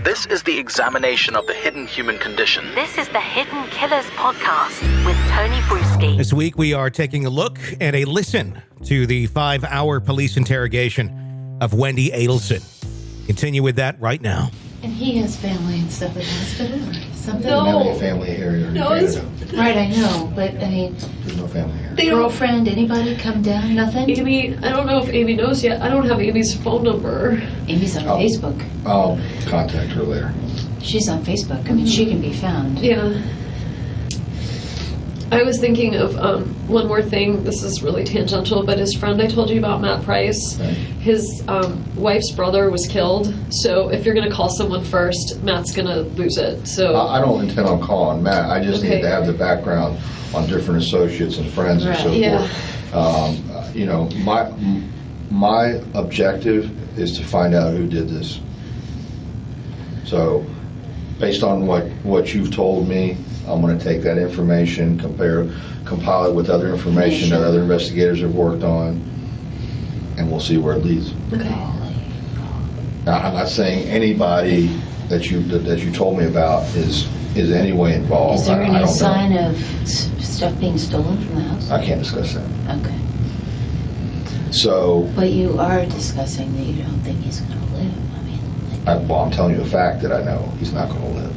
This is the examination of the hidden human condition. This is the Hidden Killers podcast with Tony Bruschi. This week we are taking a look and a listen to the 5-hour police interrogation of Wendi Adelson. Continue with that right now. And he has family and stuff at the hospital or something? No. Doesn't have any family here in Canada. Right, I know, but I mean... There's no family here. Girlfriend, anybody come down, nothing? Amy, I don't know if Amy knows yet. I don't have Amy's phone number. Amy's on Facebook. I'll contact her later. She's on Facebook. I mean, she can be found. Yeah. I was thinking of one more thing. This is really tangential, but his friend I told you about, Matt Price, Right. his wife's brother was killed. So if you're going to call someone first, Matt's going to lose it. So I don't intend on calling Matt. I just Okay. need to have the background on different associates and friends and so Yeah. forth. You know, my objective is to find out who did this. So, based on what you've told me, I'm going to take that information, compile it with other information that other investigators have worked on, and we'll see where it leads. Okay. Now, I'm not saying anybody that you told me about is any way involved. Is there I any don't sign know. of stuff being stolen from the house? I can't discuss that. Okay. So, But you are discussing that you don't think he's going to live. I mean, like, I'm telling you a fact that I know he's not going to live.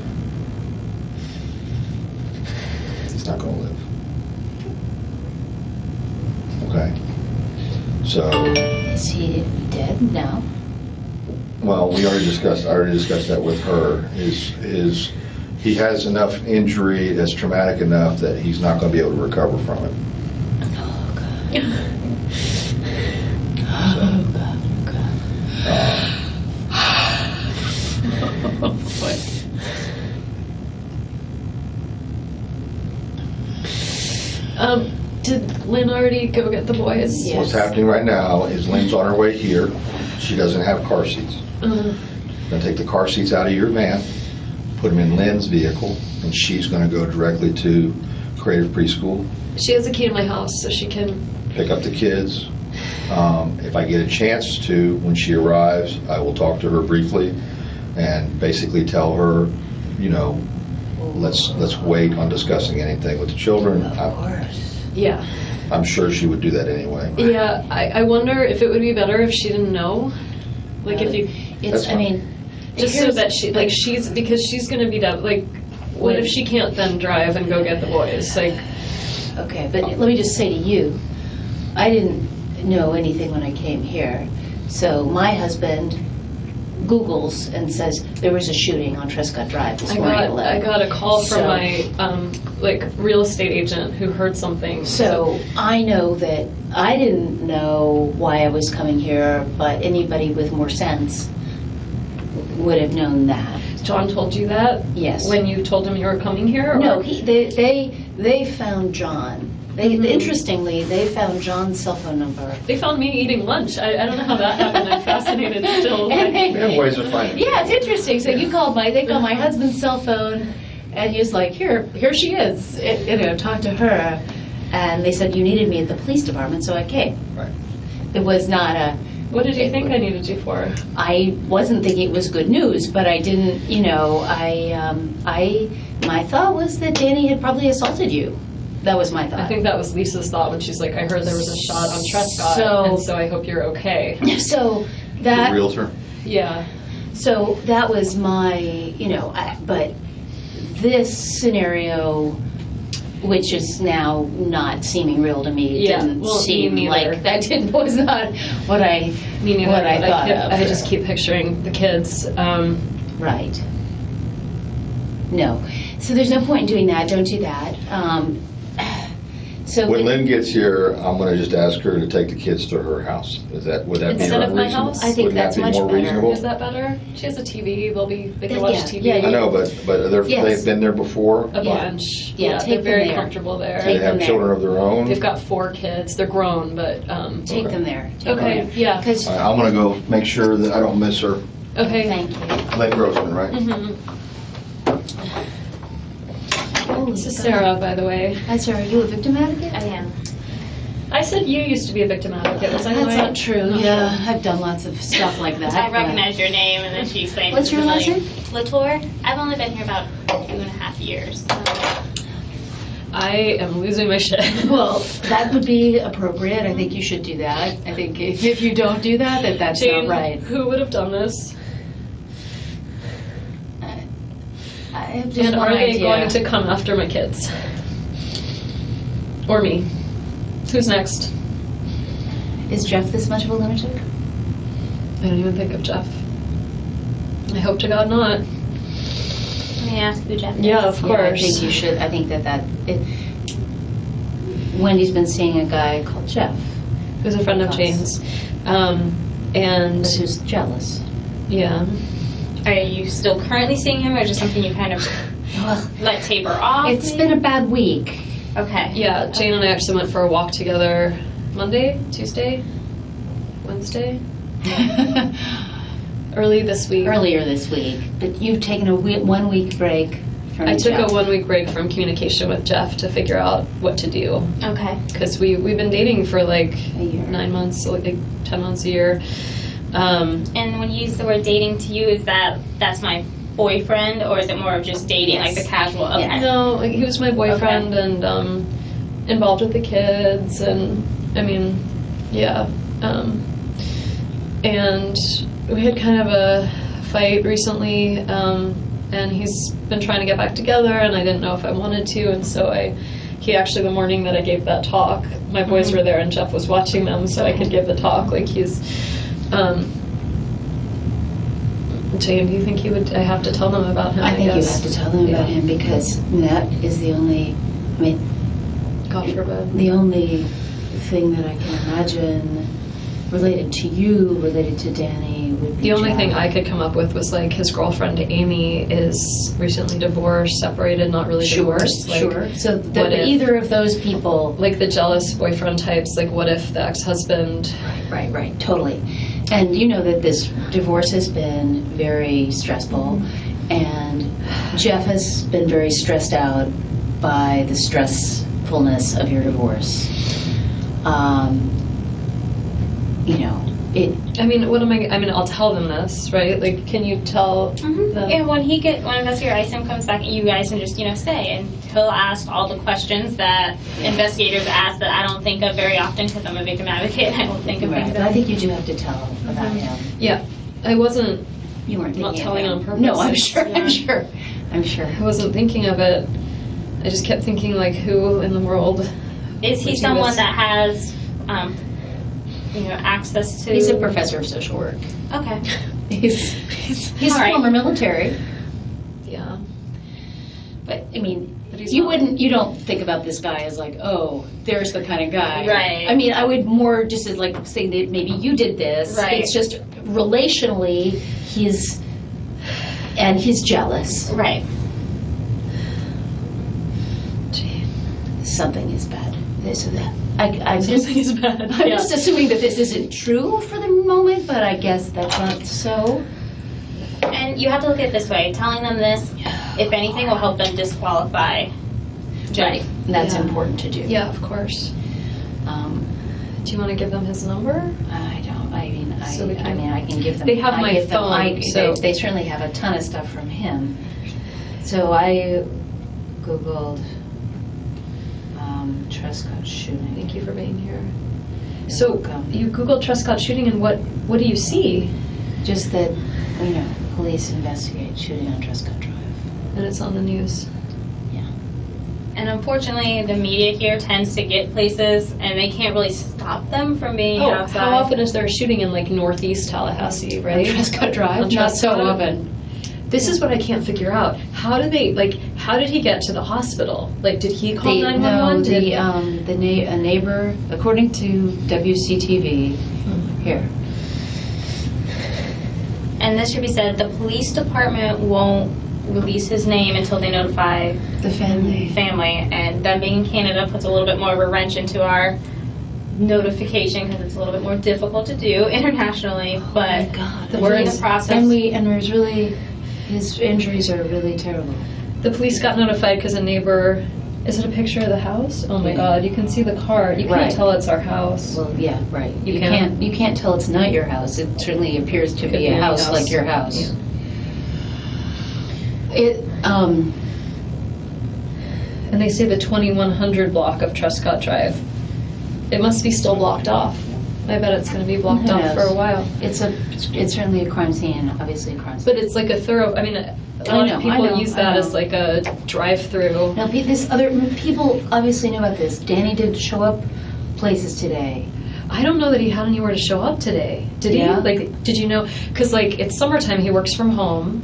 He's not going to live. Okay. So, is he dead now? well, I already discussed that with her. He has enough injury that's traumatic enough that he's not going to be able to recover from it. Oh, God. Oh, God. Did Lynn already go get the boys? Yeah. What's happening right now is Lynn's on her way here. She doesn't have car seats. Gonna take the car seats out of your van, put them in Lynn's vehicle, and she's gonna go directly to Creative Preschool, She has a key to my house, so she can... pick up the kids. If I get a chance to, when she arrives, I will talk to her briefly and basically tell her, you know, let's wait on discussing anything with the children. Of course. Yeah. I'm sure she would do that anyway. Yeah, I wonder if it would be better if she didn't know. Like if you... That's I fine. mean... Just so here's- that because she's going to be down, like, what if she can't then drive and go get the boys? Like, Okay, but let me just say to you, I didn't know anything when I came here. So my husband Googles and says there was a shooting on Trescott Drive this morning at 11. I got a call from So- my real estate agent who heard something. So I know that I didn't know why I was coming here, but anybody with more sense would have known that. John told you that? Yes. When you told him you were coming here? Or? No, they found John. Interestingly, they found John's cell phone number. They found me eating lunch. I don't know how that happened. I'm fascinated still. We have ways of finding it. Yeah, it's interesting. So they called my husband's cell phone, and he was like, here she is. Talk to her, and they said you needed me at the police department, so I came. Right. It was not a. What did you think I needed you for? I wasn't thinking it was good news, but I didn't. My thought was that Danny had probably assaulted you. That was my thought. I think that was Lisa's thought when she's like, I heard there was a shot on Trescott, and so I hope you're okay. So The that. realtor? Yeah. So that was my, but this scenario, which is now not seeming real to me, Yeah, didn't well, me seem neither. like was not what I Me neither. what I thought of. I just keep picturing the kids. Right. No. So there's no point in doing that. Don't do that. So When Lynn gets here, I'm going to just ask her to take the kids to her house. Would that be Instead of my reasonable? house? I think Wouldn't that's that be much more better. reasonable? Is that better? She has a TV. They can watch Yeah, TV. yeah, I know, but Yes. they've been there before. A Yeah. bunch. Yeah, take they're them very there. comfortable there. They Take them have there. children of their own. They've got 4 kids. They're grown, but take Okay. them there. okay. Yeah. Because All right, I'm going to go make sure that I don't miss her. Okay. thank you. Lynn Grossman, right? Mhm. Oh, This is Sarah, by the way. Hi, sir. Are you a victim advocate? I am. I said you used to be a victim advocate. Was I That's right? not true. Yeah, I've done lots of stuff like that. I recognize your name, and then she explained. What's your last name? Latour. I've only been here about 2.5 years. I am losing my shit. Well, that would be appropriate. I think you should do that. I think if you don't do that, that's Jane, not right. who would have done this? I have just And one are they idea. going to come after my kids? Or me? Who's next? Is Jeff this much of a lunatic? I don't even think of Jeff. I hope to God not. Let me ask who Jeff is. Yeah, of course. Yeah, I think you should. I think Wendy's been seeing a guy called Jeff, Who's a friend of Jane's. And who's jealous. yeah. Are you still currently seeing him, or just something you kind of Well, let taper off? it's been a bad week. Okay. Yeah, Jane and I actually went for a walk together Monday, Tuesday, Wednesday, early this week. Earlier this week, but you've taken a 1 week break from I took Jeff. a 1 week break from communication with Jeff to figure out what to do. Okay. Because we've been dating for like A year. 9 months, so like 10 months a year. And when you use the word dating to you, is that's my boyfriend, or is it more of just dating, Yes. like the casual? Okay. Yeah. No, like, he was my boyfriend and involved with the kids, and I mean, yeah. And we had kind of a fight recently, and he's been trying to get back together, and I didn't know if I wanted to, and so he actually, the morning that I gave that talk, my boys were there and Jeff was watching them, so I could give the talk. Like Jane, do you think I have to tell them about him? I think you guess. have to tell them about him, because that is the only, God forbid. the only thing that I can imagine related to you, related to Danny, would be The only Jeff. thing I could come up with was like his girlfriend Amy is recently divorced, separated, not really divorced. Like, Sure. So what if- either of those people. Like the jealous boyfriend types, like what if the ex-husband... Right, totally. And you know that this divorce has been very stressful, and Jeff has been very stressed out by the stressfulness of your divorce. I mean, I'll tell them this, right? Like, can you tell them? And when Investigator Isom comes back, you guys can just, stay, and he'll ask all the questions that investigators ask that I don't think of very often, because I'm a victim advocate and I don't think of Right, things. but I think you do have to tell about him. Yeah, I wasn't You weren't Not thinking telling of on him. purpose. No, I'm It's- sure. yeah. I'm sure. I wasn't thinking of it. I just kept thinking, like, who in the world Is he would do someone this? that has, access to? He's a professor of social work. Okay. He's All right. former military, Yeah. but I mean, But he's you not. you don't think about this guy as like, oh, there's the kind of guy. Right. I mean, I would more just as like say that maybe you did this. Right. It's just relationally, he's jealous. Right. Something is bad. So that I'm Something is bad. I'm Yeah. just assuming that this isn't true for the moment, but I guess that's not so. And you have to look at it this way. Telling them this, if anything, will help them disqualify Jeff. Right. And that's Yeah. important to do. Yeah, of course. Um, Do you want to give them his number? I don't. I mean, So we can- I can give them. They have I my give them- phone, so- they certainly have a ton of stuff from him. So I googled Trescott shooting. Thank you for being here. You're So welcome. you Googled Trescott shooting, and what do you see? Just that, police investigate shooting on Trescott Drive. And it's on the news. Yeah. And unfortunately, the media here tends to get places, and they can't really stop them from being outside. How often is there a shooting in like northeast Tallahassee, right? On Trescott Drive, On not so Trescott? often. This is what I can't figure out. How did he get to the hospital? Like, did he call 911? A neighbor, according to WCTV, here. And this should be said, the police department won't release his name until they notify The family. family. And them being in Canada puts a little bit more of a wrench into our notification, because it's a little bit more difficult to do internationally. But we're in the process. And there's really, his injuries are really terrible. The police got notified because a neighbor Is it a picture of the house? Oh my Yeah. God, you can see the car. You can't Right. tell it's our house. Well, yeah, right. You You can't tell it's not your house. It certainly appears to Could be be a any house house. like your house. Yeah. And they say the 2100 block of Trescott Drive. It must be still blocked off. I bet it's going to be blocked Who off knows? for a while. It's certainly a crime scene, obviously a crime scene. But it's like a thorough, I mean, a lot of people use that as like a drive-through. Now, people obviously know about this. Danny did show up places today. I don't know that he had anywhere to show up today. Did he? Yeah. Like, did you know? Because like it's summertime, he works from home,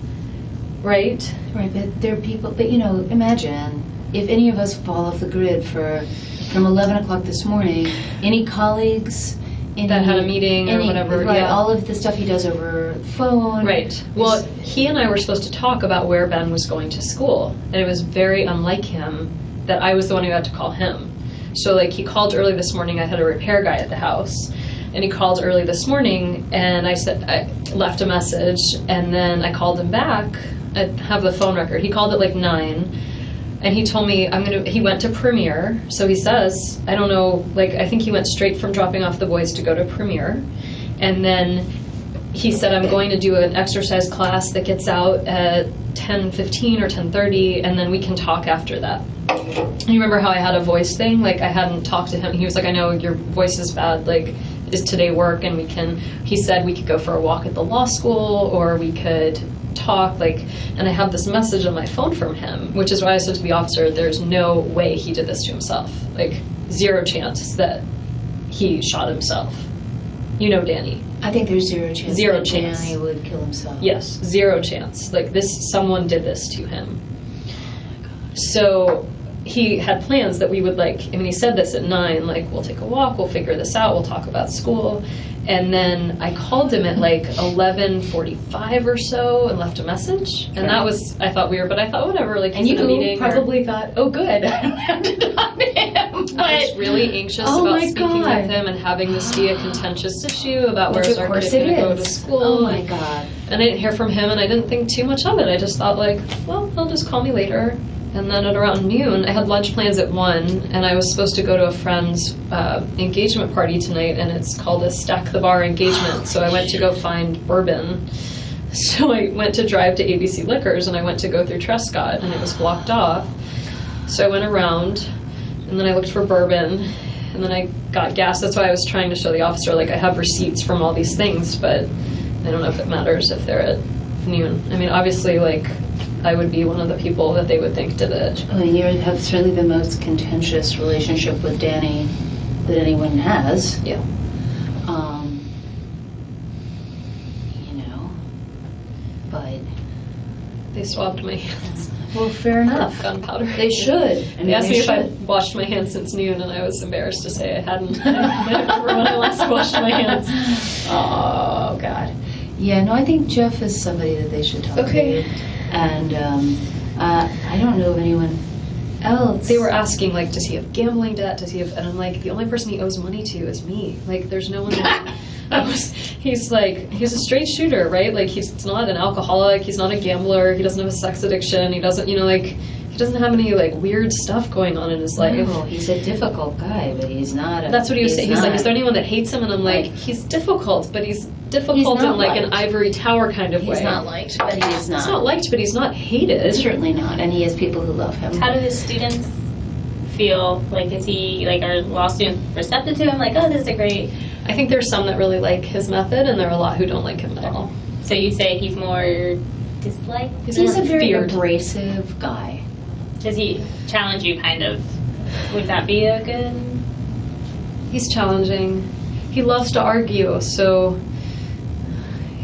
right? Right, but there are people, but imagine if any of us fall off the grid from 11 o'clock this morning, any colleagues That had a meeting or whatever, right, yeah. all of the stuff he does over phone. Right. Well, he and I were supposed to talk about where Ben was going to school, and it was very unlike him that I was the one who had to call him. So like he called early this morning. I had a repair guy at the house, and he called early this morning, and I left a message, and then I called him back. I have the phone record. He called at like 9. And he told me he went to Premiere. So he says, I don't know, like I think he went straight from dropping off the boys to go to Premiere. And then he said, I'm going to do an exercise class that gets out at 10:15 or 10:30, and then we can talk after that. You remember how I had a voice thing? Like I hadn't talked to him. He was like, I know your voice is bad. Like, is today work? And he said we could go for a walk at the law school, or we could talk, like, and I have this message on my phone from him, which is why I said to the officer, there's no way he did this to himself. Like, zero chance that he shot himself. You know Danny. I think there's zero chance Zero that chance. Danny would kill himself. Yes, zero chance. Like someone did this to him. So he had plans that we would he said this at 9, like, we'll take a walk, we'll figure this out, we'll talk about school. And then I called him at like 11:45 or so and left a message. And that was, I thought weird, but I thought whatever, like And he's you in a meeting. probably thought, oh good, I don't have to talk to him. But I was really anxious Oh about my speaking God. with him and having this be a contentious issue about where which is of our course kid it going to go to is. school. Oh my God. And I didn't hear from him, and I didn't think too much of it. I just thought, like, well, he'll just call me later. And then at around noon, I had lunch plans at 1, and I was supposed to go to a friend's engagement party tonight, and it's called a Stack the Bar engagement. So I went to go find bourbon. So I went to drive to ABC Liquors, and I went to go through Trescott, and it was blocked off. So I went around, and then I looked for bourbon, and then I got gas. That's why I was trying to show the officer, like, I have receipts from all these things, but I don't know if it matters if they're at noon. I mean, obviously, like, I would be one of the people that they would think did it. I mean, you have certainly the most contentious relationship with Danny that anyone has. Yeah. But They swabbed my hands. well, fair enough. Gunpowder. They should. I mean, They asked me if I should. washed my hands since noon, and I was embarrassed to say I hadn't. I don't remember when I last washed my hands. Oh, God. Yeah, no, I think Jeff is somebody that they should talk Okay. to. And I don't know of anyone else. They were asking, like, does he have gambling debt? Does he have? And I'm like, the only person he owes money to is me. Like, there's no one. He's a straight shooter, right? Like, he's not an alcoholic. He's not a gambler. He doesn't have a sex addiction. He doesn't, he doesn't have any, like, weird stuff going on in his life. No, he's a difficult guy, but he's not a... That's what he was saying. He's like, is there not- anyone that hates him? And I'm like, he's difficult, but he's difficult not in, like, an liked. ivory tower kind of way. He's not liked, but he is not. He's not liked, but he's not hated. Certainly not, and he has people who love him. How do his students feel? Like, is he, like, are law students receptive to him? Like, oh, this is a great... I think there's some that really like his method, and there are a lot who don't like him at all. So you say he's more disliked? He's more a very feared. abrasive guy. Does he challenge you, kind of? Would that be a good... He's challenging. He loves to argue, so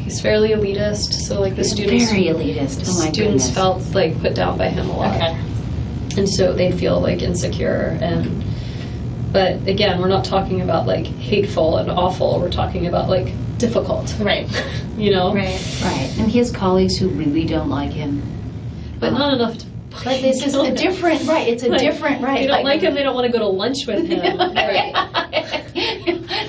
he's fairly elitist. So, like, the He's students, very elitist. Oh my students goodness. felt like put down by him a lot. Okay. And so they feel like insecure. But again, we're not talking about like hateful and awful. We're talking about like difficult. Right. You know? Right. Right, and he has colleagues who really don't like him. But not enough to. But this is a different, right, it's a Like, different, right. They don't like him, they don't want to go to lunch with him. Right.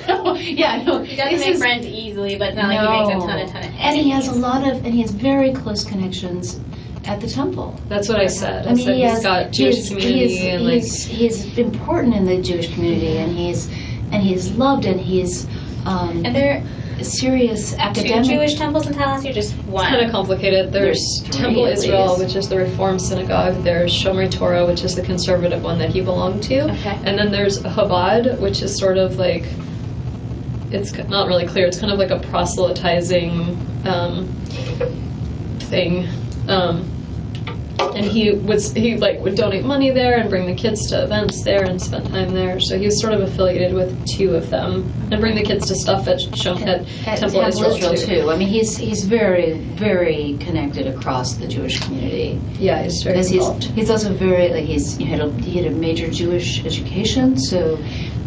No, yeah, no. He doesn't this make is- friends easily, but it's not like he makes a ton of And he has a enemies. lot of, and he has very close connections at the temple. That's what I said. I mean, said he's got Jewish community and like he's important in the Jewish community, and he's loved, and he's And there a serious are academic. two Jewish temples in Tallahassee, or just one? it's kind of complicated. There's There's Temple three, at Israel, least. which is the Reform Synagogue. There's Shomer Torah, which is the conservative one that he belonged to. Okay. And then there's Chabad, which is sort of like, it's not really clear. It's kind of like a proselytizing thing. And he would donate money there and bring the kids to events there and spend time there. So he was sort of affiliated with two of them and bring the kids to stuff at Temple Israel too. I mean, he's very, very connected across the Jewish community. Yeah, he's very Because involved. he's also very, like, he had a major Jewish education, so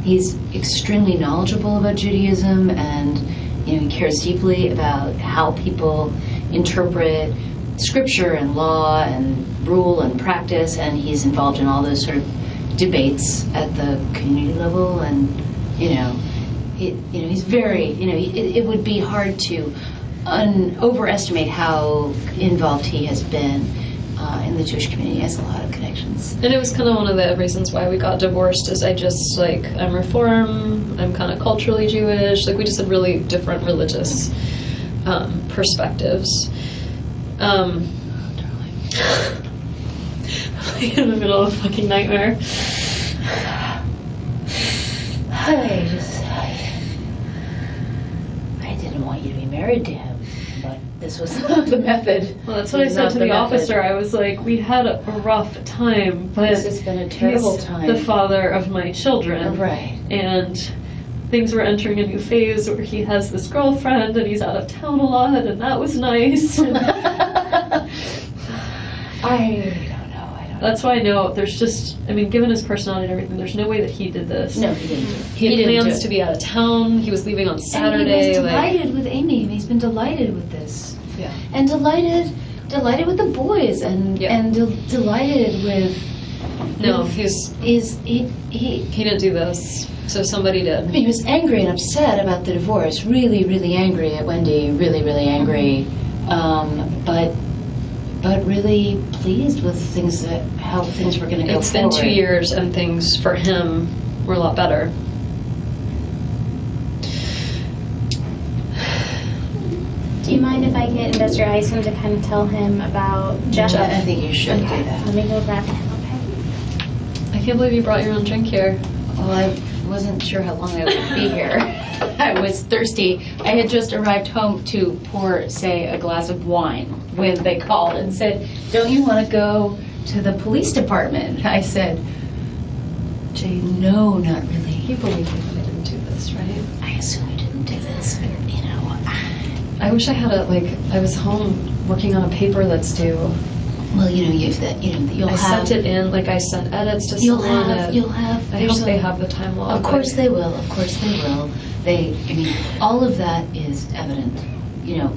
he's extremely knowledgeable about Judaism, and he cares deeply about how people interpret scripture and law and rule and practice, and he's involved in all those sort of debates at the community level, and he's very, it would be hard to overestimate how involved he has been in the Jewish community. He has a lot of connections. And it was kind of one of the reasons why we got divorced, is I just, I'm Reform, I'm kind of culturally Jewish, we just had really different religious perspectives. In the middle of a fucking nightmare. I didn't want you to be married to him, but this was not the method. Well, that's what I said to the officer. I was like, we had a rough time, but This has been a terrible he's time. the father of my children. Right. And things were entering a new phase where he has this girlfriend and he's out of town a lot, and that was nice. I don't know. That's why I know there's just, given his personality and everything, there's no way that he did this. No, he didn't. He had didn't plans do to it. be out of town. He was leaving on Saturday. And he was delighted with Amy, and he's been delighted with this. Yeah. And delighted with the boys, and Yeah. and delighted with. No, with- he he didn't do this. So somebody did. he was angry and upset about the divorce. Really, really angry at Wendi. Really, really angry. But really pleased with how things were going to go It's been forward. 2 years and things for him were a lot better. Do you mind if I get Investor Isom to kind of tell him about Jeff? I think you should do Okay, that. let me go grab him, okay? I can't believe you brought your own drink here. Well, I wasn't sure how long I would be here. I was thirsty. I had just arrived home to pour, say, a glass of wine when they called and said, "Don't you want to go to the police department?" I said, "Jay, no, not really." You believe me that I didn't do this, right? I assume you didn't do this. I wish I had I was home working on a paper that's due. Well, you've that. You'll I have. sent it in, I sent edits to You'll someone. have. You'll have. I there's hope they a- have the time log. Of course they will. Of course they will. All of that is evident. You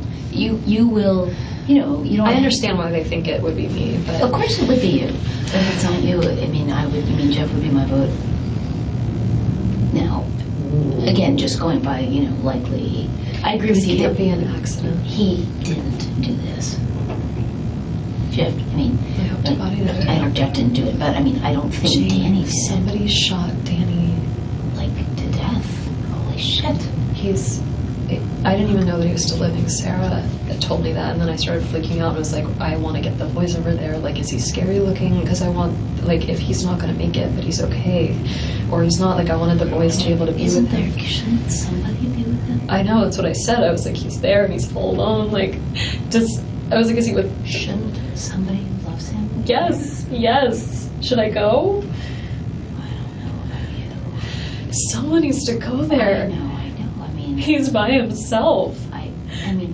will. You don't. I understand why they think it would be me, but Of course it would be you. But if it's not you, Jeff would be my vote. Now, again, just going by, likely, I agree this with you can't that be an accident. he didn't do this. Jeff, I hope to God he didn't. I hope Jeff didn't do it, but I don't think Danny did. Somebody shot Danny. To death. Holy shit. I didn't even know that he was still living. Sarah told me that, and then I started freaking out and was like, I want to get the boys over there. Is he scary looking? Because I want, if he's not going to make it, but he's okay. Or he's not, I wanted the boys to be able to be with him. Shouldn't somebody be with him? I know, that's what I said. I was like, he's there and he's full alone. I was like, is he with... Shouldn't somebody who loves him? Yes. Should I go? I don't know about you. Someone needs to go there. I know. He's by himself. Really?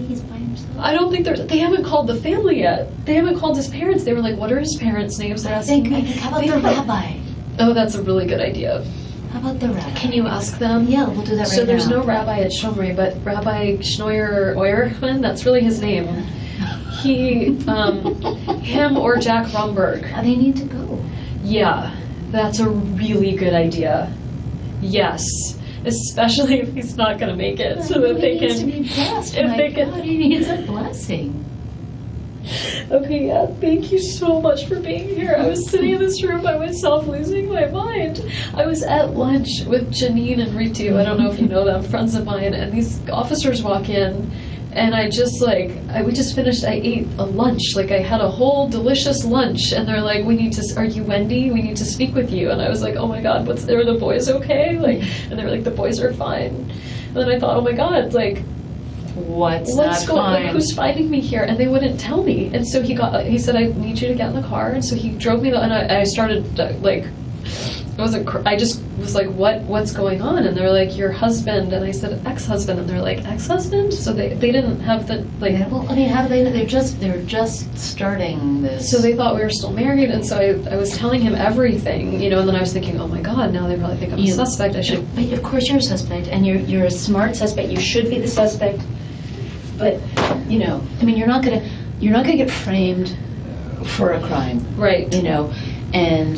He's by himself? I don't think they haven't called the family yet. They haven't called his parents. They were like, what are his parents' names? They're asking me. How about the rabbi? Oh, that's a really good idea. How about the rabbi? Can you ask them? Yeah, we'll do that right now. So there's no rabbi at Shomri, but Rabbi Schnoyer-Oyerman, that's really his name. He, him or Jack Rumberg. They need to go. Yeah, that's a really good idea. Yes. Especially if he's not going to make it, so that they can. He needs to be blessed. If My they God, can. he needs a blessing. Okay, yeah, thank you so much for being here. I was sitting in this room by myself losing my mind. I was at lunch with Janine and Ritu, I don't know if you know them, friends of mine, and these officers walk in, and I just like, we just finished, I ate a lunch, like I had a whole delicious lunch, and they're like, are you Wendi? We need to speak with you. And I was like, oh my God, are the boys okay? Like, and they were like, the boys are fine. And then I thought, oh my God, like, What's going not fine? like, who's finding me here? And they wouldn't tell me. And so he said, I need you to get in the car. And so he drove me, and I started like, I just was like, what's going on? And they're like, your husband. And I said, ex-husband. And they're like, ex-husband? So they didn't have the, like. Yeah, well, I mean, how do they know? They're just starting this. So they thought we were still married. And so I was telling him everything, and then I was thinking, oh my God, now they probably think I'm a suspect. I should. But of course you're a suspect, and you're a smart suspect. You should be the suspect. But, I mean, you're not gonna get framed for a crime. Right. And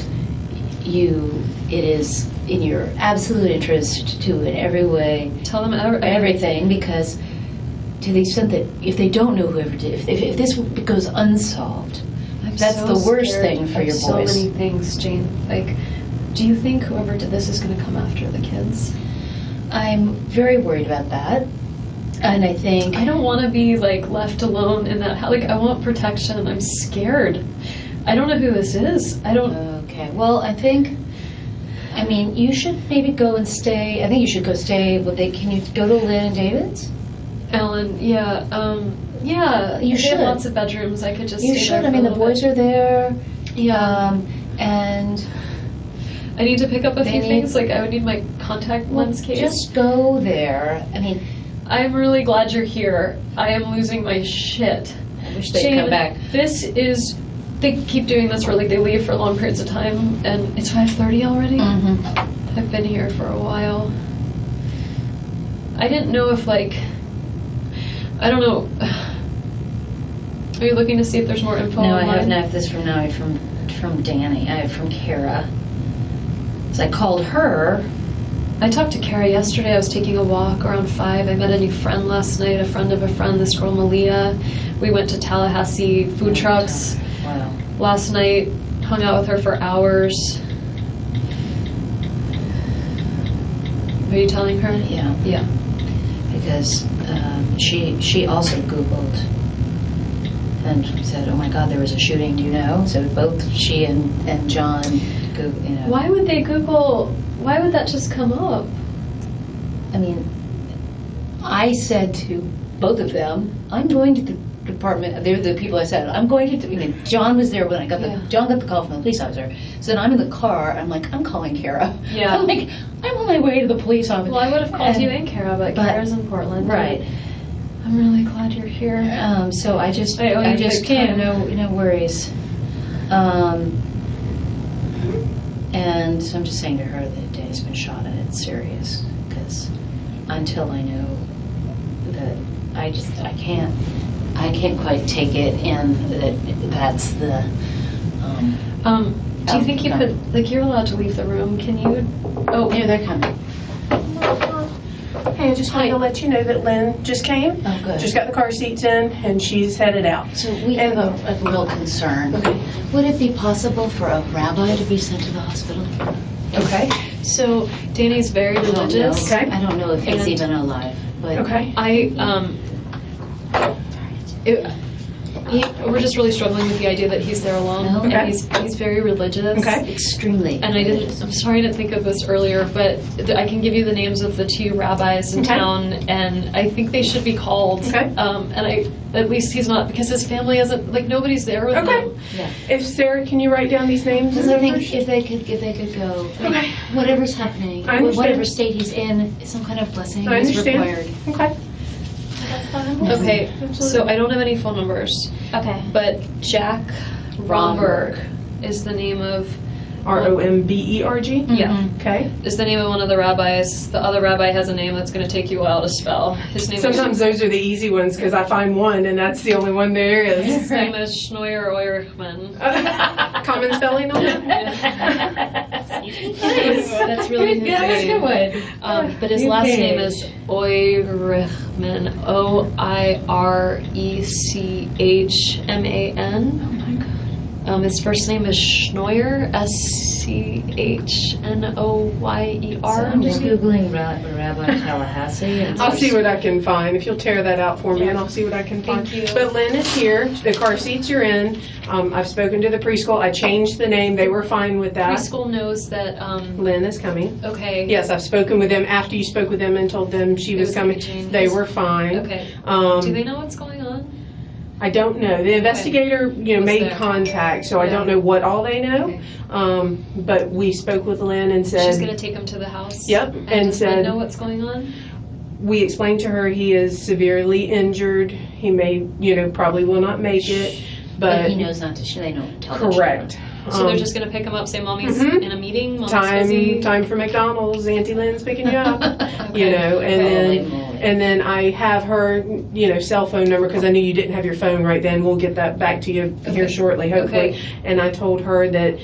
it is in your absolute interest to, in every way, Tell them everything, because to the extent that if they don't know whoever did, if this goes unsolved, that's so the worst scared thing for of your boys. So many things, Jane. Like, do you think whoever did this is going to come after the kids? I'm very worried about that. And I think I don't want to be like left alone in that house. Like, I want protection. I'm scared. I don't know who this is. I don't. Okay. Well, I mean, you should maybe go and stay. I think you should go stay. Can you go to Lynn and David's? Ellen, yeah. Yeah. You They should. have lots of bedrooms. I could just. You stay should. there I mean, for the a little boys bit. are there. Yeah. And I need to pick up a few need- things. Like, I would need my contact lens case. just go there. I mean, I'm really glad you're here. I am losing my shit. I wish they'd Jane, come back. They keep doing this where like they leave for long periods of time, and it's 5:30 already. Mm-hmm. I've been here for a while. I didn't know if I don't know. Are you looking to see if there's more info? No, I online? have not. This from Danny. I have from Kara. So I called her. I talked to Kara yesterday. I was taking a walk around 5. I met a new friend last night, a friend of a friend, this girl Malia. We went to Tallahassee food trucks Wow. last night, hung out with her for hours. Are you telling her? Yeah. Yeah. Because she also Googled and said, "Oh my God, there was a shooting." Do you know? So both she and John, Why would they Google? Why would that just come up? I mean, I said to both of them, "I'm going to the department." They're the people I said, "I'm going to." John was there when I got John got the call from the police officer. So then I'm in the car. I'm like, I'm calling Kara. Yeah. I'm like, I'm on my way to the police office. Well, I would have called you and Kara, but Kara's in Portland. Right. I'm really glad you're here. So I just I owe you big can't. time. No worries. And so I'm just saying to her that Danny's been shot and it's serious, because until I know that, I can't quite take it in that's the. Do you think you could, like, you're allowed to leave the room? Can you? Oh, Here they're coming. Hey, I just wanted to let you know that Lynn just came. Oh, good. Just got the car seats in, and she's headed out. So we have a real concern. Okay. Would it be possible for a rabbi to be sent to the hospital? Okay. so Danny's very religious. Okay. I don't know if he's And- even alive, but. Okay. We're just really struggling with the idea that he's there alone. No. And Okay. he's very religious. Okay. Extremely. And I'm sorry I didn't think of this earlier, but I can give you the names of the 2 rabbis in Okay. town, and I think they should be called. Okay. At least he's not, because his family isn't, like, nobody's there with Okay. him. Yeah. If Sarah, can you write down these names? Because and I think numbers? if they could go, Okay. whatever's happening, I understand. whatever state he's in, some kind of blessing I is understand. required. Okay. Okay, so I don't have any phone numbers, Okay. but Jack Romberg is the name of, Romberg. yeah, Okay. is the name of one of the rabbis. The other rabbi has a name that's going to take you a while to spell. His name Sometimes those are the easy ones because I find one and that's the only one there is. His name is Schnoyer Eurichman. Common spelling on that? That's really his name. But his last name is Eurichman, Oirechman. His first name is Schnoyer, Schnoyer. So I'm just Googling Rabbi Tallahassee. And I'll see what I can find. If you'll tear that out for me, and I'll see what I can find. Thank you. But Lynn is here. The car seats are in. I've spoken to the preschool. I changed the name. They were fine with that. Preschool knows that, Lynn is coming. okay. Yes, I've spoken with them after you spoke with them and told them she was was coming. changed. They were fine. Okay. Do they know what's going on? I don't know. The investigator, Was made there. contact, so I Yeah. don't know what all they know. Okay. But we spoke with Lynn and said, She's gonna take him to the house? Yep, and does Lynn said- know what's going on? we explained to her he is severely injured. He may, probably will not make it, But but he knows not to. They don't tell the correct. So they're just gonna pick him up, say mommy's Mhm. in a meeting, mommy's busy? Time for McDonald's. Auntie Lynn's picking you up. Okay. And then I have her, cell phone number because I knew you didn't have your phone right then. We'll get that back to you here shortly, hopefully. Okay. And I told her that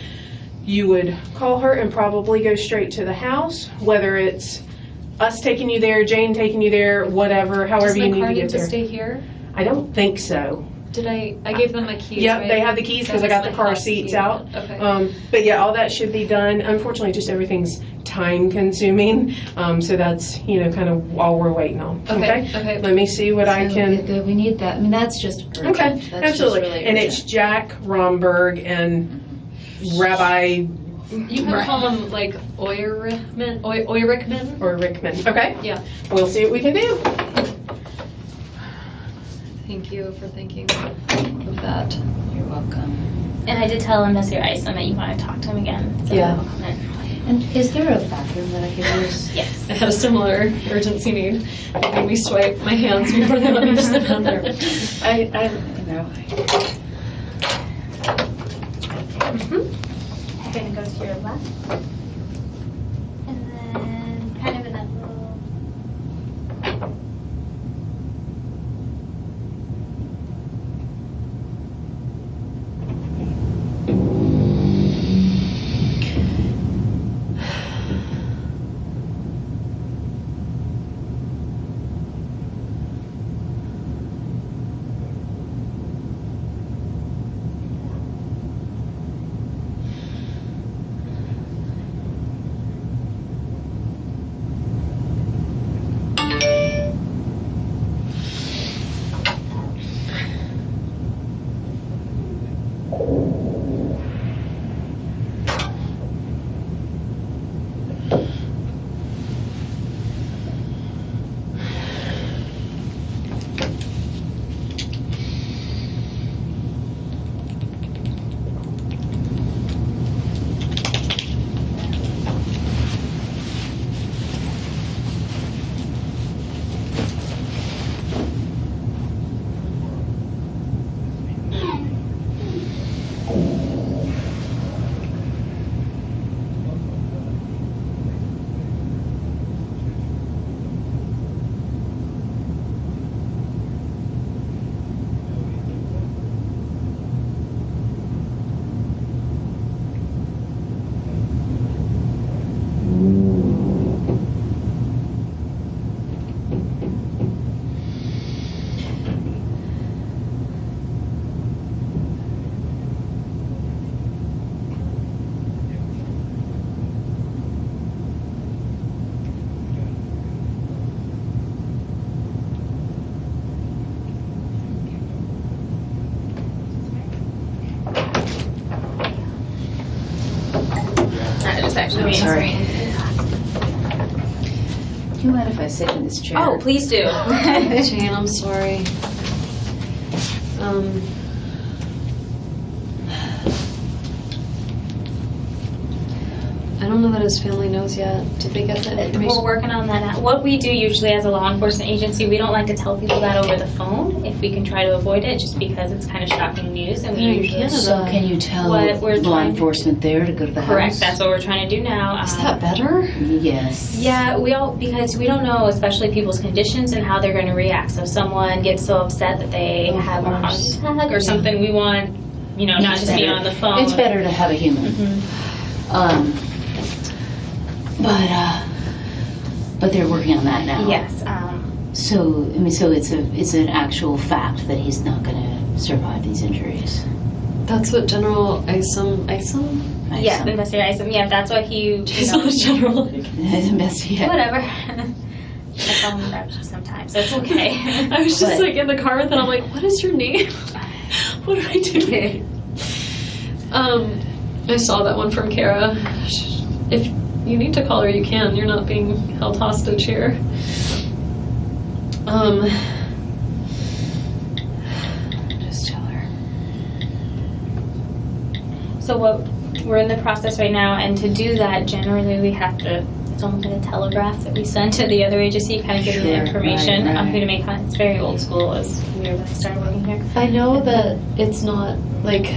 you would call her and probably go straight to the house, whether it's us taking you there, Jane taking you there, whatever, however Does you my need car to need get to there. stay here? I don't think so. Did I gave them my keys, Yep, right? they have the keys because I That got was the my car house seats key. out. Okay. But yeah, all that should be done. Unfortunately, just everything's time consuming. So that's, kind of all we're waiting on. Okay. Let me see what I can. We need that. I mean, that's just urgent. Okay, That's just absolutely. really And it's urgent. Jack Romberg and Rabbi You can call him like Oirickman? or Rickman. Okay, Yeah. we'll see what we can do. Thank you for thinking of that. You're welcome. And I did tell Investigator Isom that you want to talk to him again. So Yeah. he'll come in. And is there a bathroom that I could use? Yes. I had a similar urgency need. Making me swipe my hands before they let me use the bathroom. I know. Going to go to your left. And then kind of in that little... That is actually me. Sorry. Do you mind if I sit in this chair? Oh, please do. Jane, I'm sorry. I don't know that his family knows yet. Did they get that We're information? working on that now. What we do usually as a law enforcement agency, we don't like to tell people that over the phone if we can try to avoid it, just because it's kind of shocking news, and we Yeah, in usually... Canada. So can you tell What we're law trying to- enforcement there to go to the house? Correct, that's what we're trying to do now. Is that better? Yes. Yeah, because we don't know, especially people's conditions and how they're going to react. So if someone gets so upset that they have a heart attack or something, we want, not It's just be better. on the phone. It's better to have a human. Mhm. But they're working on that now. Yes. So it's an actual fact that he's not going to survive these injuries. That's what General Isom? Yes, Investigator Isom. Yeah, that's what he. He's not a general. Investigator. Whatever. I call him Raj sometimes, so it's okay. I was just like in the car with it. I'm like, what is your name? What do I do? I saw that one from Kara. If you need to call her, you can. You're not being held hostage here. Just tell her. So what we're in the process right now, and to do that, generally we have to. It's almost like a telegraph that we send to the other agency, kind of giving the information on who to make contact. It's very old school as we were started working here. I know that it's not like.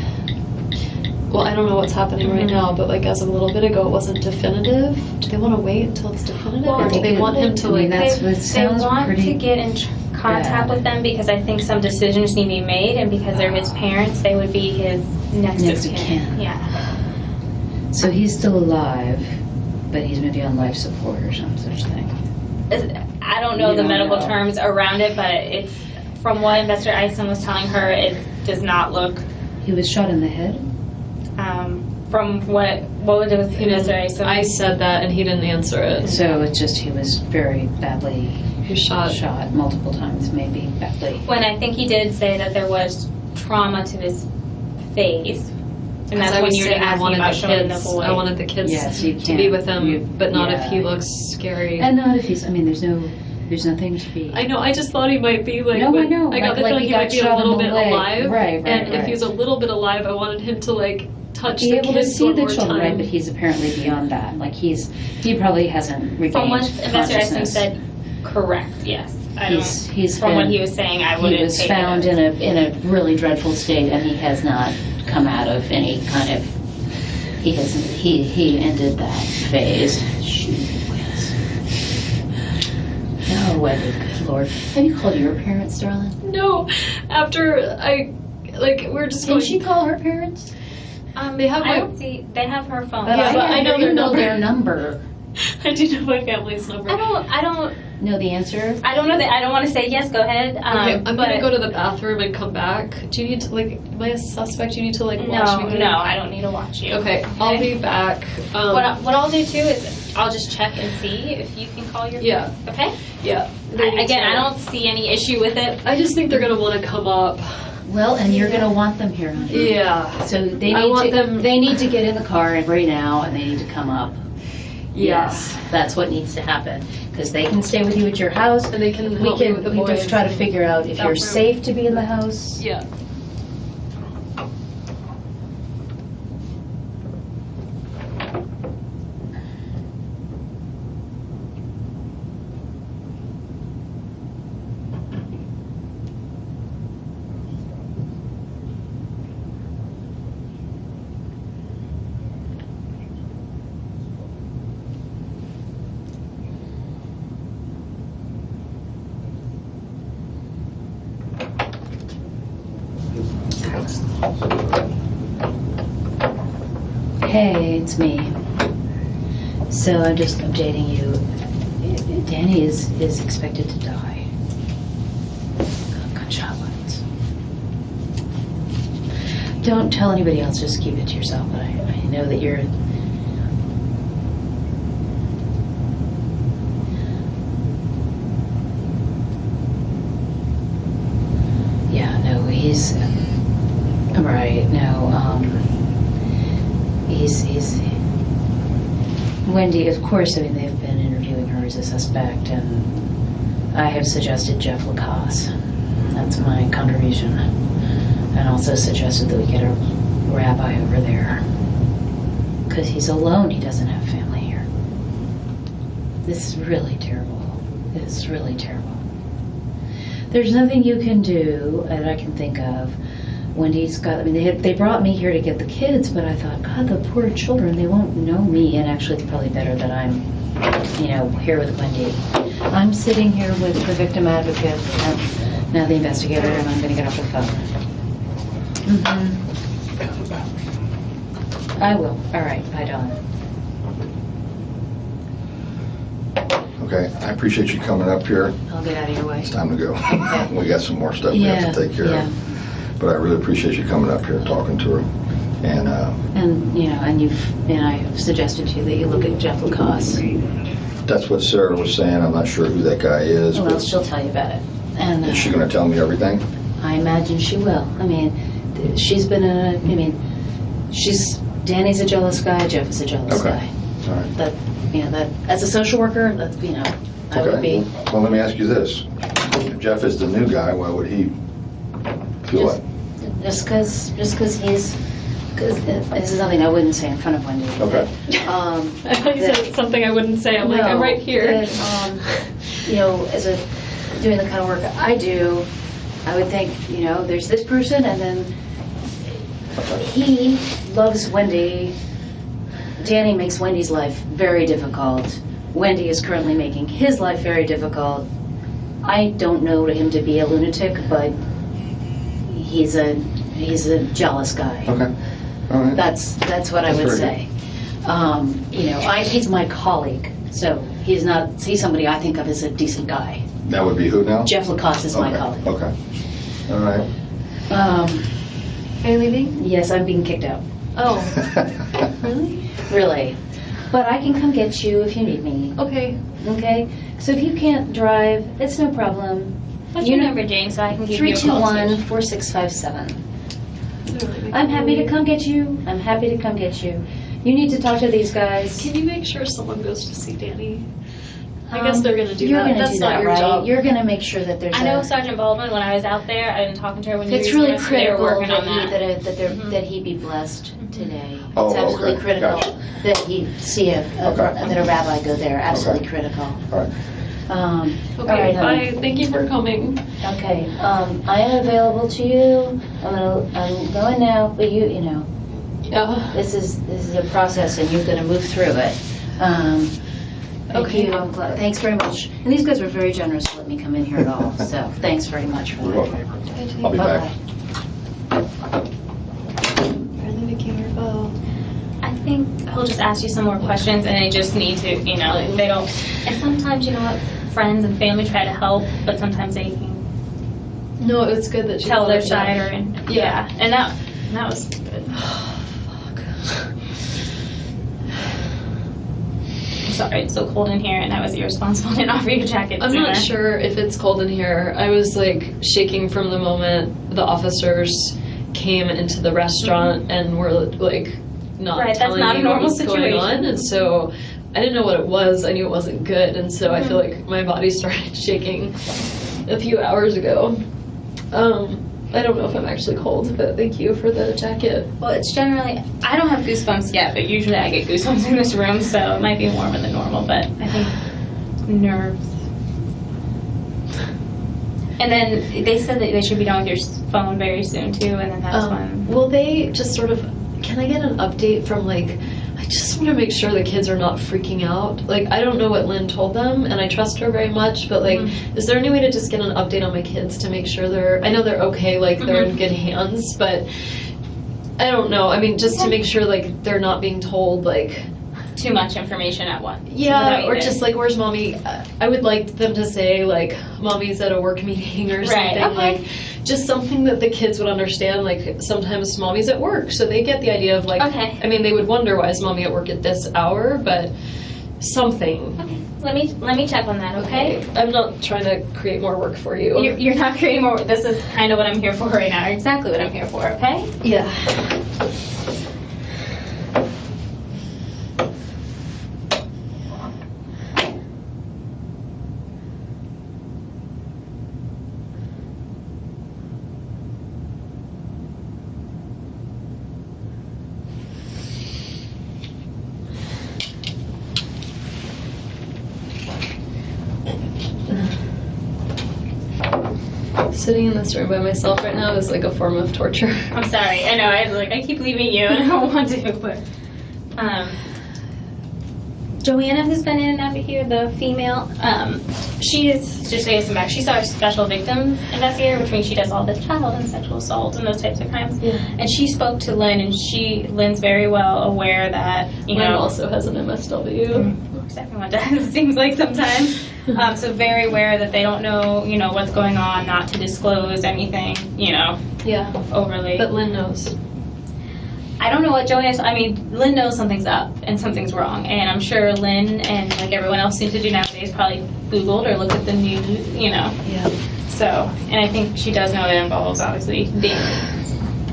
Well, I don't know what's happening right now, but like as of a little bit ago, it wasn't definitive. Do they want to wait until it's definitive, or do they want him to like? They want to get in contact with them because I think some decisions need to be made, and because they're his parents, they would be his next of kin. Yeah. So he's still alive, but he's maybe on life support or some such thing. I don't know the medical terms around it, but it's from what Investigator Isom was telling her, it does not look. He was shot in the head. From what was Investigator Isom? I said that, and he didn't answer it. So it's just he was very badly. He shot multiple times, maybe badly. When I think he did say that there was trauma to his face. And that's when you were asking about showing the boy. I wanted the kids to be with him, but not if he looks scary. And not if he's, I mean, there's nothing to be. I know, I just thought he might be like, no, I know. I got the feeling he might be a little bit alive. Right. And if he was a little bit alive, I wanted him to like touch be the able kids to see one the more children, time. right? But he's apparently beyond that. Like he probably hasn't regained From what Investigator Isom said, correct, yes. From what he was saying, I wouldn't. He was found in a really dreadful state, and he has not come out of any kind of. He ended that phase. Oh, Wendi, good Lord. Have you called your parents, darling? No, after we're just going. Did she call her parents? They have they have her phone. But I know their number. I do know my family's number. I don't know the answer. I don't know I don't want to say yes. Go ahead. Okay, I'm gonna go to the bathroom and come back. Do you need to am I a suspect? Do you need to watch me? No, I don't need to watch you. Okay, I'll be back. What I'll do too is I'll just check and see if you can call your parents. Okay. Yeah. I don't see any issue with it. I just think they're gonna want to come up. Well, and you're going to want them here, honey. Yeah. So they need to get in the car right now, and they need to come up. Yeah. Yes, that's what needs to happen. Because they can stay with you at your house, and they can help me with the boys. We just try to figure out if you're safe to be in the house. Yeah. Hey, it's me. So I'm just updating you. Danny is expected to die. Gunshot wounds. Don't tell anybody else, just keep it to yourself. But I know that you're... Yeah, no, he's... Right, no, he's Wendi, of course, I mean, they've been interviewing her as a suspect, and I have suggested Jeff Lacasse. That's my contribution. And also suggested that we get a rabbi over there. Because he's alone, he doesn't have family here. This is really terrible. It's really terrible. There's nothing you can do that I can think of. Wendy's got, I mean, they brought me here to get the kids, but I thought, God, the poor children, they won't know me, and actually it's probably better that I'm, here with Wendi. I'm sitting here with the victim advocate, and now the investigator, and I'm going to get off the phone. I will. All right, bye, Dawn. Okay, I appreciate you coming up here. I'll get out of your way. It's time to go. Okay. We got some more stuff we have to take care of. but I really appreciate you coming up here and talking to her. And I've suggested to you that you look at Jeff Lacoste. that's what Sarah was saying. I'm not sure who that guy is. Well, but she'll tell you about it. And is she going to tell me everything? I imagine she will. I mean, she's been Danny's a jealous guy, Jeff is a jealous guy. All right. That as a social worker, I would be. Well, let me ask you this. If Jeff is the new guy, why would he feel like? Just because this is something I wouldn't say in front of Wendy. Okay. I thought you said it's something I wouldn't say. I'm I'm right here. Doing the kind of work I do, I would think, there's this person, and then he loves Wendy. Danny makes Wendy's life very difficult. Wendy is currently making his life very difficult. I don't know him to be a lunatic, but he's a jealous guy. Okay. All right. That's what I would say. He's my colleague, so he's somebody I think of as a decent guy. That would be who now? Jeff Lacoste is my colleague. Okay. All right. Are you leaving? Yes, I'm being kicked out. Oh. Really? Really. But I can come get you if you need me. Okay. Okay? So if you can't drive, it's no problem. What's your number, Jane, so I can give you a call? 321-4657. I'm happy to come get you. You need to talk to these guys. Can you make sure someone goes to see Danny? I guess they're going to do that. That's not your job. You're going to make sure that there's I know Sergeant Baldwin, when I was out there, I've been talking to her when you were it's really they were critical working on that. that he be blessed today. It's Oh, absolutely okay. critical Gotcha. that he see that a rabbi go there. Absolutely critical. All right. All Okay, right, honey. bye. Thank you for coming. Okay, I am available to you. I'm going now, but Yeah. this is a process, and you're going to move through it. Thank Okay. you. I'm glad. Thanks very much. And these guys were very generous to let me come in here at all. So thanks very much for You're that. welcome. I'll be back. Apparently they came here. Oh. I think he'll just ask you some more questions, and they just need to, they don't. And sometimes, friends and family try to help, but sometimes they can No, it's good that she tell their followed side, that. and that was good. Sorry, it's so cold in here, and I was irresponsible and offer you a jacket. I'm sooner. not sure if it's cold in here. I was shaking from the moment the officers came into the restaurant and were not Right, that's telling not a me what normal was going situation. on, and so I didn't know what it was. I knew it wasn't good, and so I feel like my body started shaking a few hours ago. I don't know if I'm actually cold, but thank you for the jacket. Well, it's generally, I don't have goosebumps yet, but usually I get goosebumps in this room, so it might be warmer than normal, but I think nerves. And then they said that they should be done with your phone very soon too, and then that's when. Will they just sort of, can I get an update from I just want to make sure the kids are not freaking out. I don't know what Lynn told them, and I trust her very much, but is there any way to just get an update on my kids to make sure I know they're okay, they're in good hands, but I don't know. I mean, just to make sure they're not being told Too much information at once. yeah, or just where's mommy? I would like them to say mommy's at a work meeting or something. Right, okay. Just something that the kids would understand. Sometimes mommy's at work, so they get the idea of Okay. I mean, they would wonder why is mommy at work at this hour, but something. Okay. Let me check on that, okay? I'm not trying to create more work for you. You're not creating more. This is kind of what I'm here for right now. Exactly what I'm here for, okay? Yeah. Sitting in this room by myself right now is a form of torture. I'm sorry. I know. I keep leaving you, and I don't want to, but Joanna, who's been in and out of here, the female, she is, just to get some back, she's our special victims investigator, which means she does all the child and sexual assault and those types of crimes. Yeah. And she spoke to Lynn, and Lynn's very well aware that, Lynn also has an MSW. Everyone does, it seems like sometimes. So very aware that they don't know, what's going on, not to disclose anything, Yeah. overly. But Lynn knows. I don't know what Joey is. I mean, Lynn knows something's up and something's wrong. And I'm sure Lynn and like everyone else seems to do nowadays probably Googled or looked at the news, Yeah. So, and I think she does know it involves obviously dating.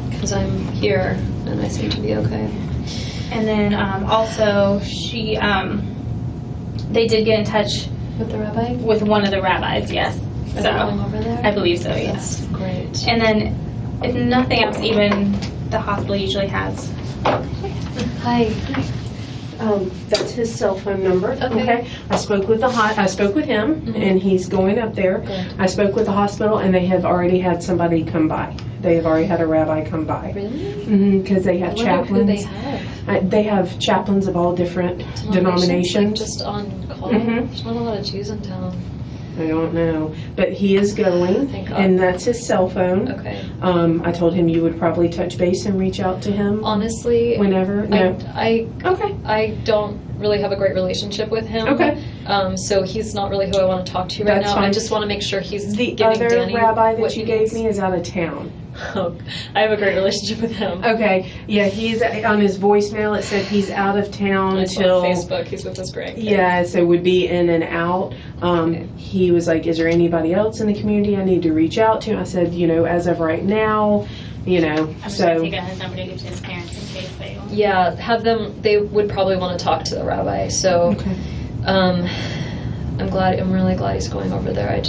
Because I'm here and I seem to be okay. And then also they did get in touch With the rabbi? with one of the rabbis, yes. Are they going over there? I believe so, yes. That's great. And then, if nothing else, even the hospital usually has. Hi. That's his cell phone number. Okay. I spoke with him, and he's going up there. Good. I spoke with the hospital, and they have already had somebody come by. They have already had a rabbi come by. Really? Because they have I wonder who they chaplains. have. They have chaplains of all different denominations. Like just on call. Mhm. There's not a lot of Jews in town. I don't know, but he is going, Thank God. and that's his cell phone. Okay. I told him you would probably touch base and reach out to him Honestly, whenever. No. Okay. I don't really have a great relationship with him. Okay. So he's not really who I want to talk to right That's now. fine. I just want to make sure he's The giving other Danny rabbi what that you he gave needs. me is out of town. I have a great relationship with him. Okay, yeah, he's on his voicemail. It said he's out of town I saw till on Facebook. He's with his grandkids. yeah, so would be in and out. Okay. He was like, "Is there anybody else in the community I need to reach out to?" I said, as of right now, I'm just going to so take out his number to give to his parents in case they don't. Yeah, have them. They would probably want to talk to the rabbi. So, okay. I'm really glad he's going over there. I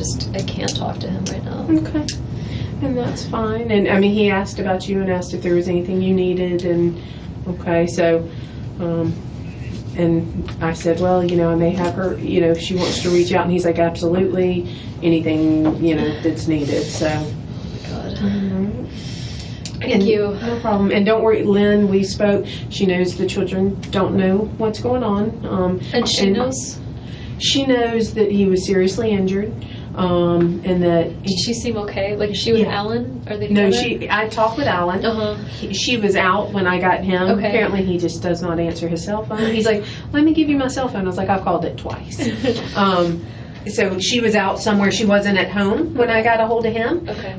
can't talk to him right now. Okay. And that's fine. And I mean, he asked about you and asked if there was anything you needed. And okay, so, and I said, well, I may have her, if she wants to reach out. And he's like, absolutely, anything, that's needed. So, God. Thank you. No problem. And don't worry, Lynn, we spoke. She knows the children don't know what's going on. And she knows? She knows that he was seriously injured. And that Did she seem okay? Like, is she with Yeah. Alan? Are they no, together? I talked with Alan. She was out when I got him. Okay. Apparently, he just does not answer his cell phone. He's like, "Let me give you my cell phone." I was like, "I've called it twice." So she was out somewhere. She wasn't at home when I got a hold of him. Okay.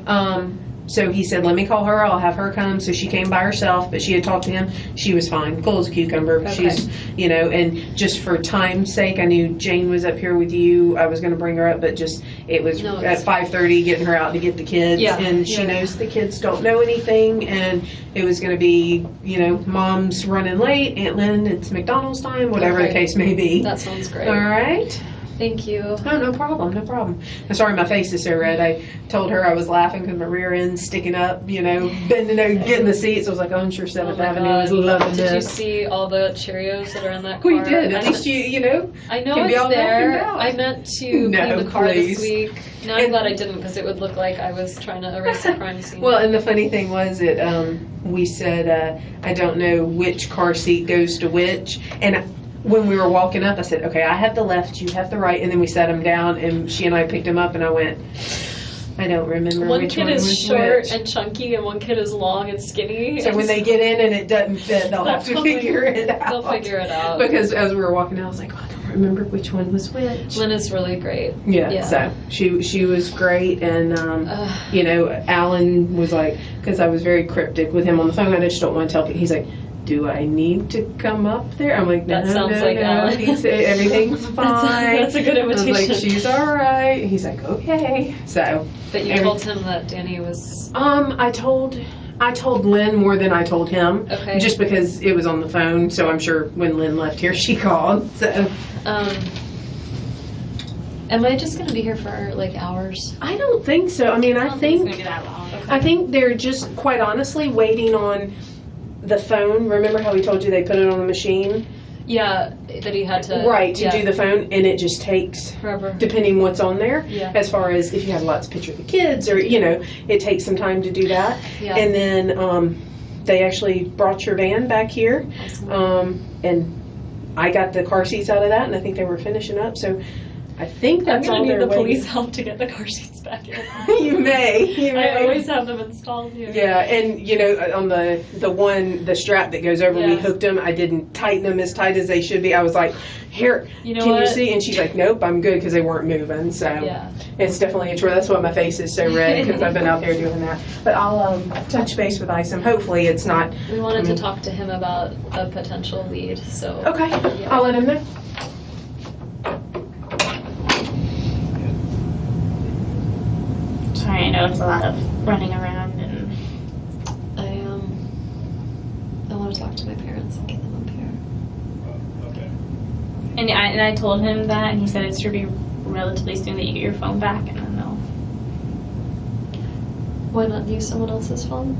So he said, "Let me call her. I'll have her come." So she came by herself, but she had talked to him. She was fine, cool as a cucumber. Okay. She's, and just for time's sake, I knew Jane was up here with you. I was going to bring her up, but it was No, at 5:30, getting her out to get the kids. Yeah. And she Yeah. knows the kids don't know anything, and it was going to be, Mom's running late, Aunt Lynn, it's McDonald's time, whatever Okay. the case may be. That sounds great. All right. Thank you. Oh, no problem. I'm sorry my face is so red. I told her I was laughing because my rear end's sticking up, bending over, getting the seats. I was like, oh, I'm sure 7th my Avenue God. is loving Did you this. see all the Cheerios that are in that car? We did. At I least I know can be all it's there. vacuumed out. I meant to No, clean the car please. this week. No, I'm And- glad I didn't because it would look like I was trying to erase a crime scene. Well, and the funny thing was that we said, I don't know which car seat goes to which. And when we were walking up, I said, okay, I have the left, you have the right. And then we sat them down, and she and I picked them up, and I went, I don't remember one which kid one is was short which. and chunky, and one kid is long and skinny. So when they get in and it doesn't fit, they'll have to figure it out. They'll figure it out. Because as we were walking out, I was like, oh, I don't remember which one was which. Lynn is really great. Yeah, so she was great, and Alan was like, because I was very cryptic with him on the phone, I just don't want to tell people. He's like, do I need to come up there? I'm like, no, That sounds no, like no. Alan. He said everything's fine. That's a good I was invitation. like, she's all right. He's like, okay. So, But you told him that Danny was... I told Lynn more than I told him. Okay. Just because it was on the phone. So I'm sure when Lynn left here, she called. So. Am I just going to be here for like hours? I don't think so. I mean, I It's think going to be that long. I think they're just quite honestly waiting on the phone. Remember how we told you they put it on the machine? Yeah, that he had to... Right, to do the phone, and it just takes, Forever. depending what's on there, Yeah. as far as if you have lots of pictures of the kids, or, it takes some time to do that. Yeah. And then they actually brought your van back here, Awesome. and I got the car seats out of that, and I think they were finishing up, so I think that's I'm all gonna need they're the police waiting. help to get the car seats back in. You may. I always have them installed here. Yeah, and on the strap that goes over, we Yeah. hooked them. I didn't tighten them as tight as they should be. I was like, here, You know can you what? see? And she's like, nope, I'm good, because they weren't moving. So Yeah. it's definitely a chore. That's why my face is so red, because I've been out there doing that. But I'll touch base with Isom. Hopefully it's not. We wanted to talk to him about a potential lead, so. Okay, Yeah. I'll let him know. Sorry, I know it's a lot of running around and I want to talk to my parents and get them up here. and I told him that, and he said it should be relatively soon that you get your phone back, and then they'll. Why not use someone else's phone?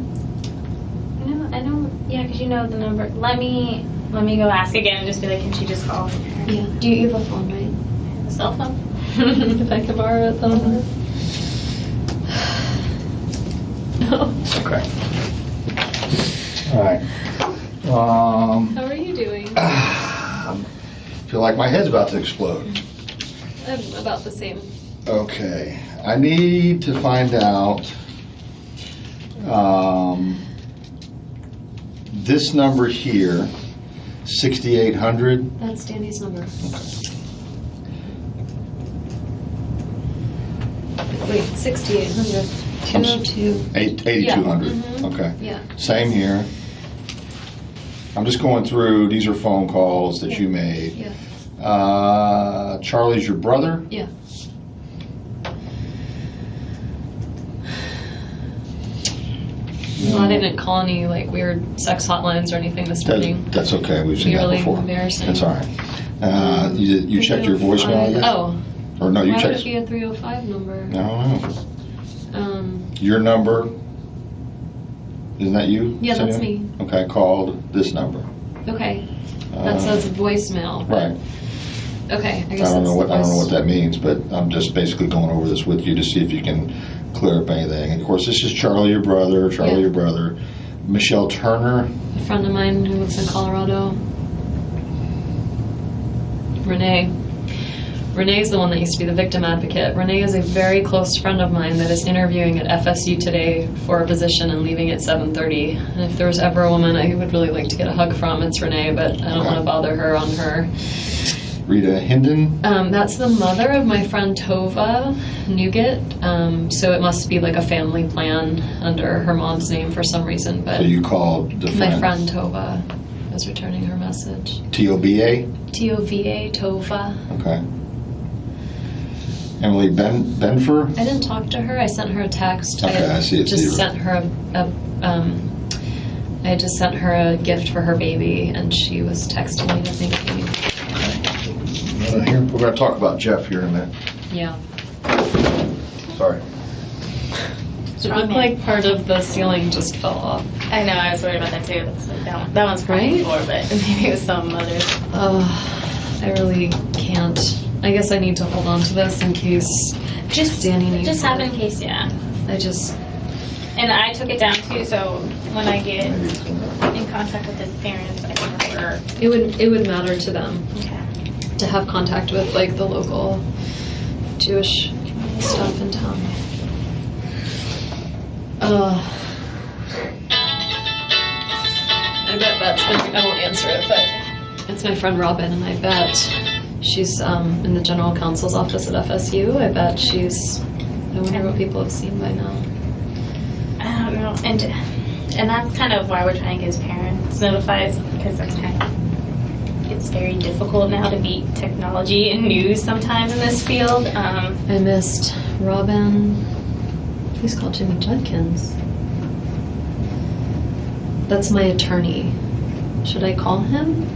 I don't. Yeah, because you know the number. Let me go ask again and just be like, can she just call? Yeah. Do you have a phone, right? A cell phone? If I could borrow it, though. No. Okay. All right. How are you doing? I feel like my head's about to explode. I'm about the same. Okay. I need to find out this number here, 6800. That's Danny's number. Wait, 6800. 202. 8200. Yeah. Mhm. Okay. Yeah. Same here. I'm just going through, these are phone calls that you made. Yeah. Charlie's your brother? Yeah. Well, I didn't call any like weird sex hotlines or anything this morning. That's okay. We've seen that Really before. embarrassing. That's all right. You checked your voicemail yet? Oh. Or no, you Why would checked. it be a 305 number? I don't know. Your number, isn't that you? Yeah, that's Cindy? me. Okay, called this number. Okay. That says voicemail. Right. Okay. I don't know what that means, but I'm just basically going over this with you to see if you can clear up anything. And of course, this is Charlie, your brother. Yeah. Your brother. Michelle Turner. A friend of mine who lives in Colorado. Renee. Renee's the one that used to be the victim advocate. Renee is a very close friend of mine that is interviewing at FSU today for a position and leaving at 7:30. And if there was ever a woman I would really like to get a hug from, it's Renee, but I don't want to bother her on her. Rita Hinden. That's the mother of my friend Tova Nugget. So it must be like a family plan under her mom's name for some reason. But So you called the my friend Tova was returning her message. TOBA? TOVA, Tova. Okay. Emily Benfer? I didn't talk to her. I sent her a text. Okay, I see it. Just sent her I just sent her a gift for her baby, and she was texting me to thank me. Here, we're going to talk about Jeff here in a minute. Yeah. Sorry. It looked like part of the ceiling just fell off. I know, I was worried about that too. That's like that one's probably before, but maybe it was some others. Oh, I really can't. I guess I need to hold on to this in case Danny needs Just have it. in case, yeah. And I took it down too, so when I get in contact with his parents, I can refer. it would matter to them Okay. to have contact with like the local Jewish stuff in town. I bet that's I won't answer it, but it's my friend Robin, and I bet she's in the general counsel's office at FSU. I bet I wonder what people have seen by now. I don't know, and that's kind of why we're trying to get his parents notified, because it's very difficult now to beat technology and news sometimes in this field. I missed Robin. Please call Jimmy Judkins. That's my attorney. Should I call him?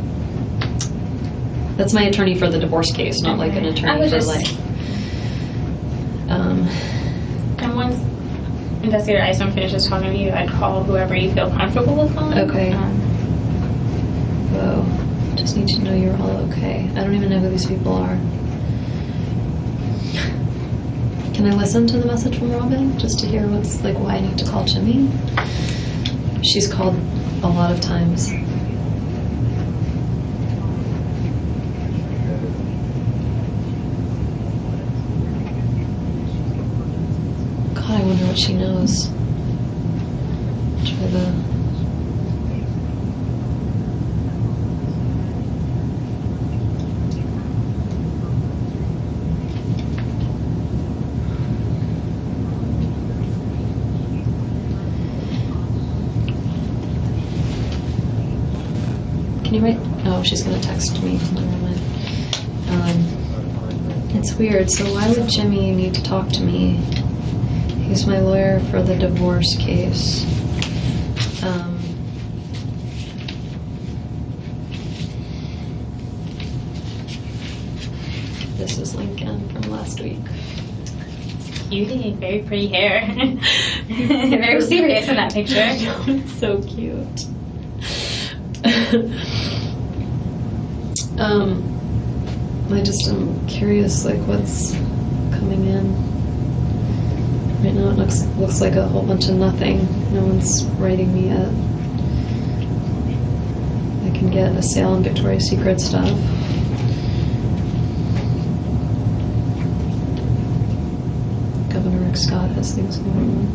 That's my attorney for the divorce case, not like an attorney for like. And once Investigator Isom finishes talking to you, I'd call whoever you feel comfortable with calling. Okay. Whoa. Just need to know you're all okay. I don't even know who these people are. Can I listen to the message from Robin just to hear what's like why I need to call Jimmy? She's called a lot of times. what she knows. Try the... Can you write? Oh, she's gonna text me. Never mind. It's weird. So why would Jimmy need to talk to me? He's my lawyer for the divorce case. This is Lincoln from last week. Cutie, very pretty hair. Very serious in that picture. So cute. I just am curious, like, what's coming in. Right now it looks like a whole bunch of nothing. No one's writing me yet. I can get a sale on Victoria's Secret stuff. Governor Rick Scott has things going on.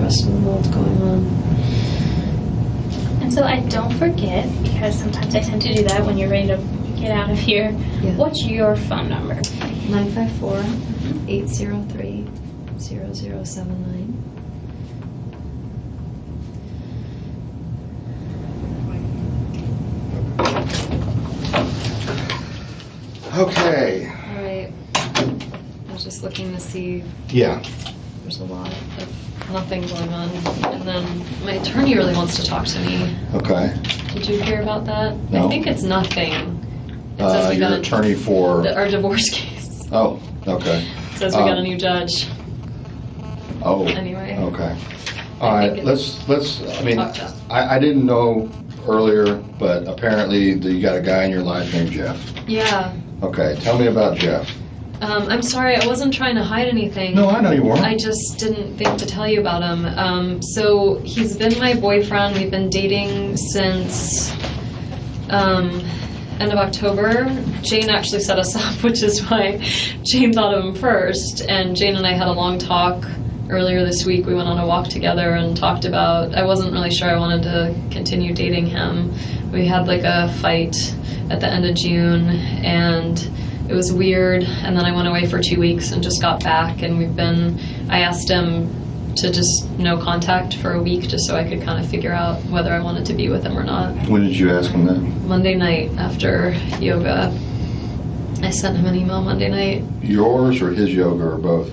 Of the world going on. And so I don't forget, because sometimes I tend to do that when you're ready to get out of here. Yeah. What's your phone number? 954-803-0079. Okay. All right. I was just looking to see. Yeah. There's a lot of nothing going on. And then my attorney really wants to talk to me. Okay. Did you hear about that? No. I think it's nothing. It says we Your got attorney for... our divorce case. Oh, okay. It says we got a new judge. Oh. Anyway. Okay. All right. think Let's. I mean, Talk to. I didn't know earlier, but apparently you got a guy in your life named Jeff. Yeah. Okay. Tell me about Jeff. I'm sorry, I wasn't trying to hide anything. No, I know you weren't. I just didn't think to tell you about him. So he's been my boyfriend. We've been dating since end of October. Jane actually set us up, which is why Jane thought of him first. And Jane and I had a long talk earlier this week. We went on a walk together and talked about, I wasn't really sure I wanted to continue dating him. We had like a fight at the end of June, and it was weird, and then I went away for 2 weeks and just got back, and I asked him to just no contact for a week just so I could kind of figure out whether I wanted to be with him or not. When did you ask him that? Monday night after yoga. I sent him an email Monday night. Yours or his yoga or both?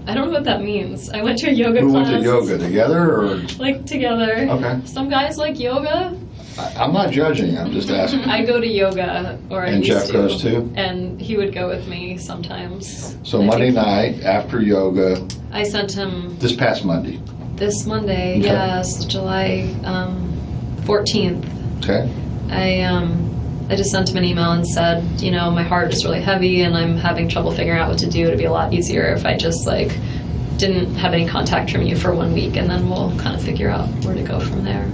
I don't know what that means. I went to a yoga Who class. went to yoga, together or? Like together. Okay. Some guys like yoga. I'm not judging, I'm just asking. I go to yoga, or I And used Jeff to. goes too? And he would go with me sometimes. So I Monday think night after yoga, I sent him this past Monday. this Monday, Okay. yes, July 14th. Okay. I just sent him an email and said, you know, my heart is really heavy and I'm having trouble figuring out what to do. It'd be a lot easier if I just like didn't have any contact from you for 1 week, and then we'll kind of figure out where to go from there.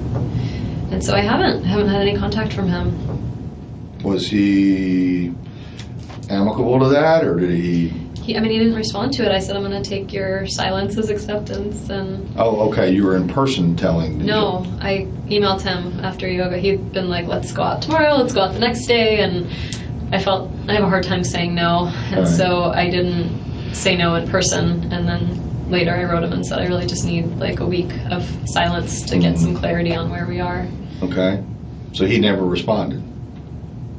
And so I haven't had any contact from him. Was he amicable to that, or did he? He didn't respond to it. I said, I'm going to take your silence as acceptance. And Oh, okay. You were in person telling. no, I emailed him after yoga. He'd been like, let's go out tomorrow, let's go out the next day. And I felt I have a hard time saying no. And Right. so I didn't say no in person. And then later I wrote him and said, I really just need like a week of silence to get some clarity on where we are. Okay. So he never responded.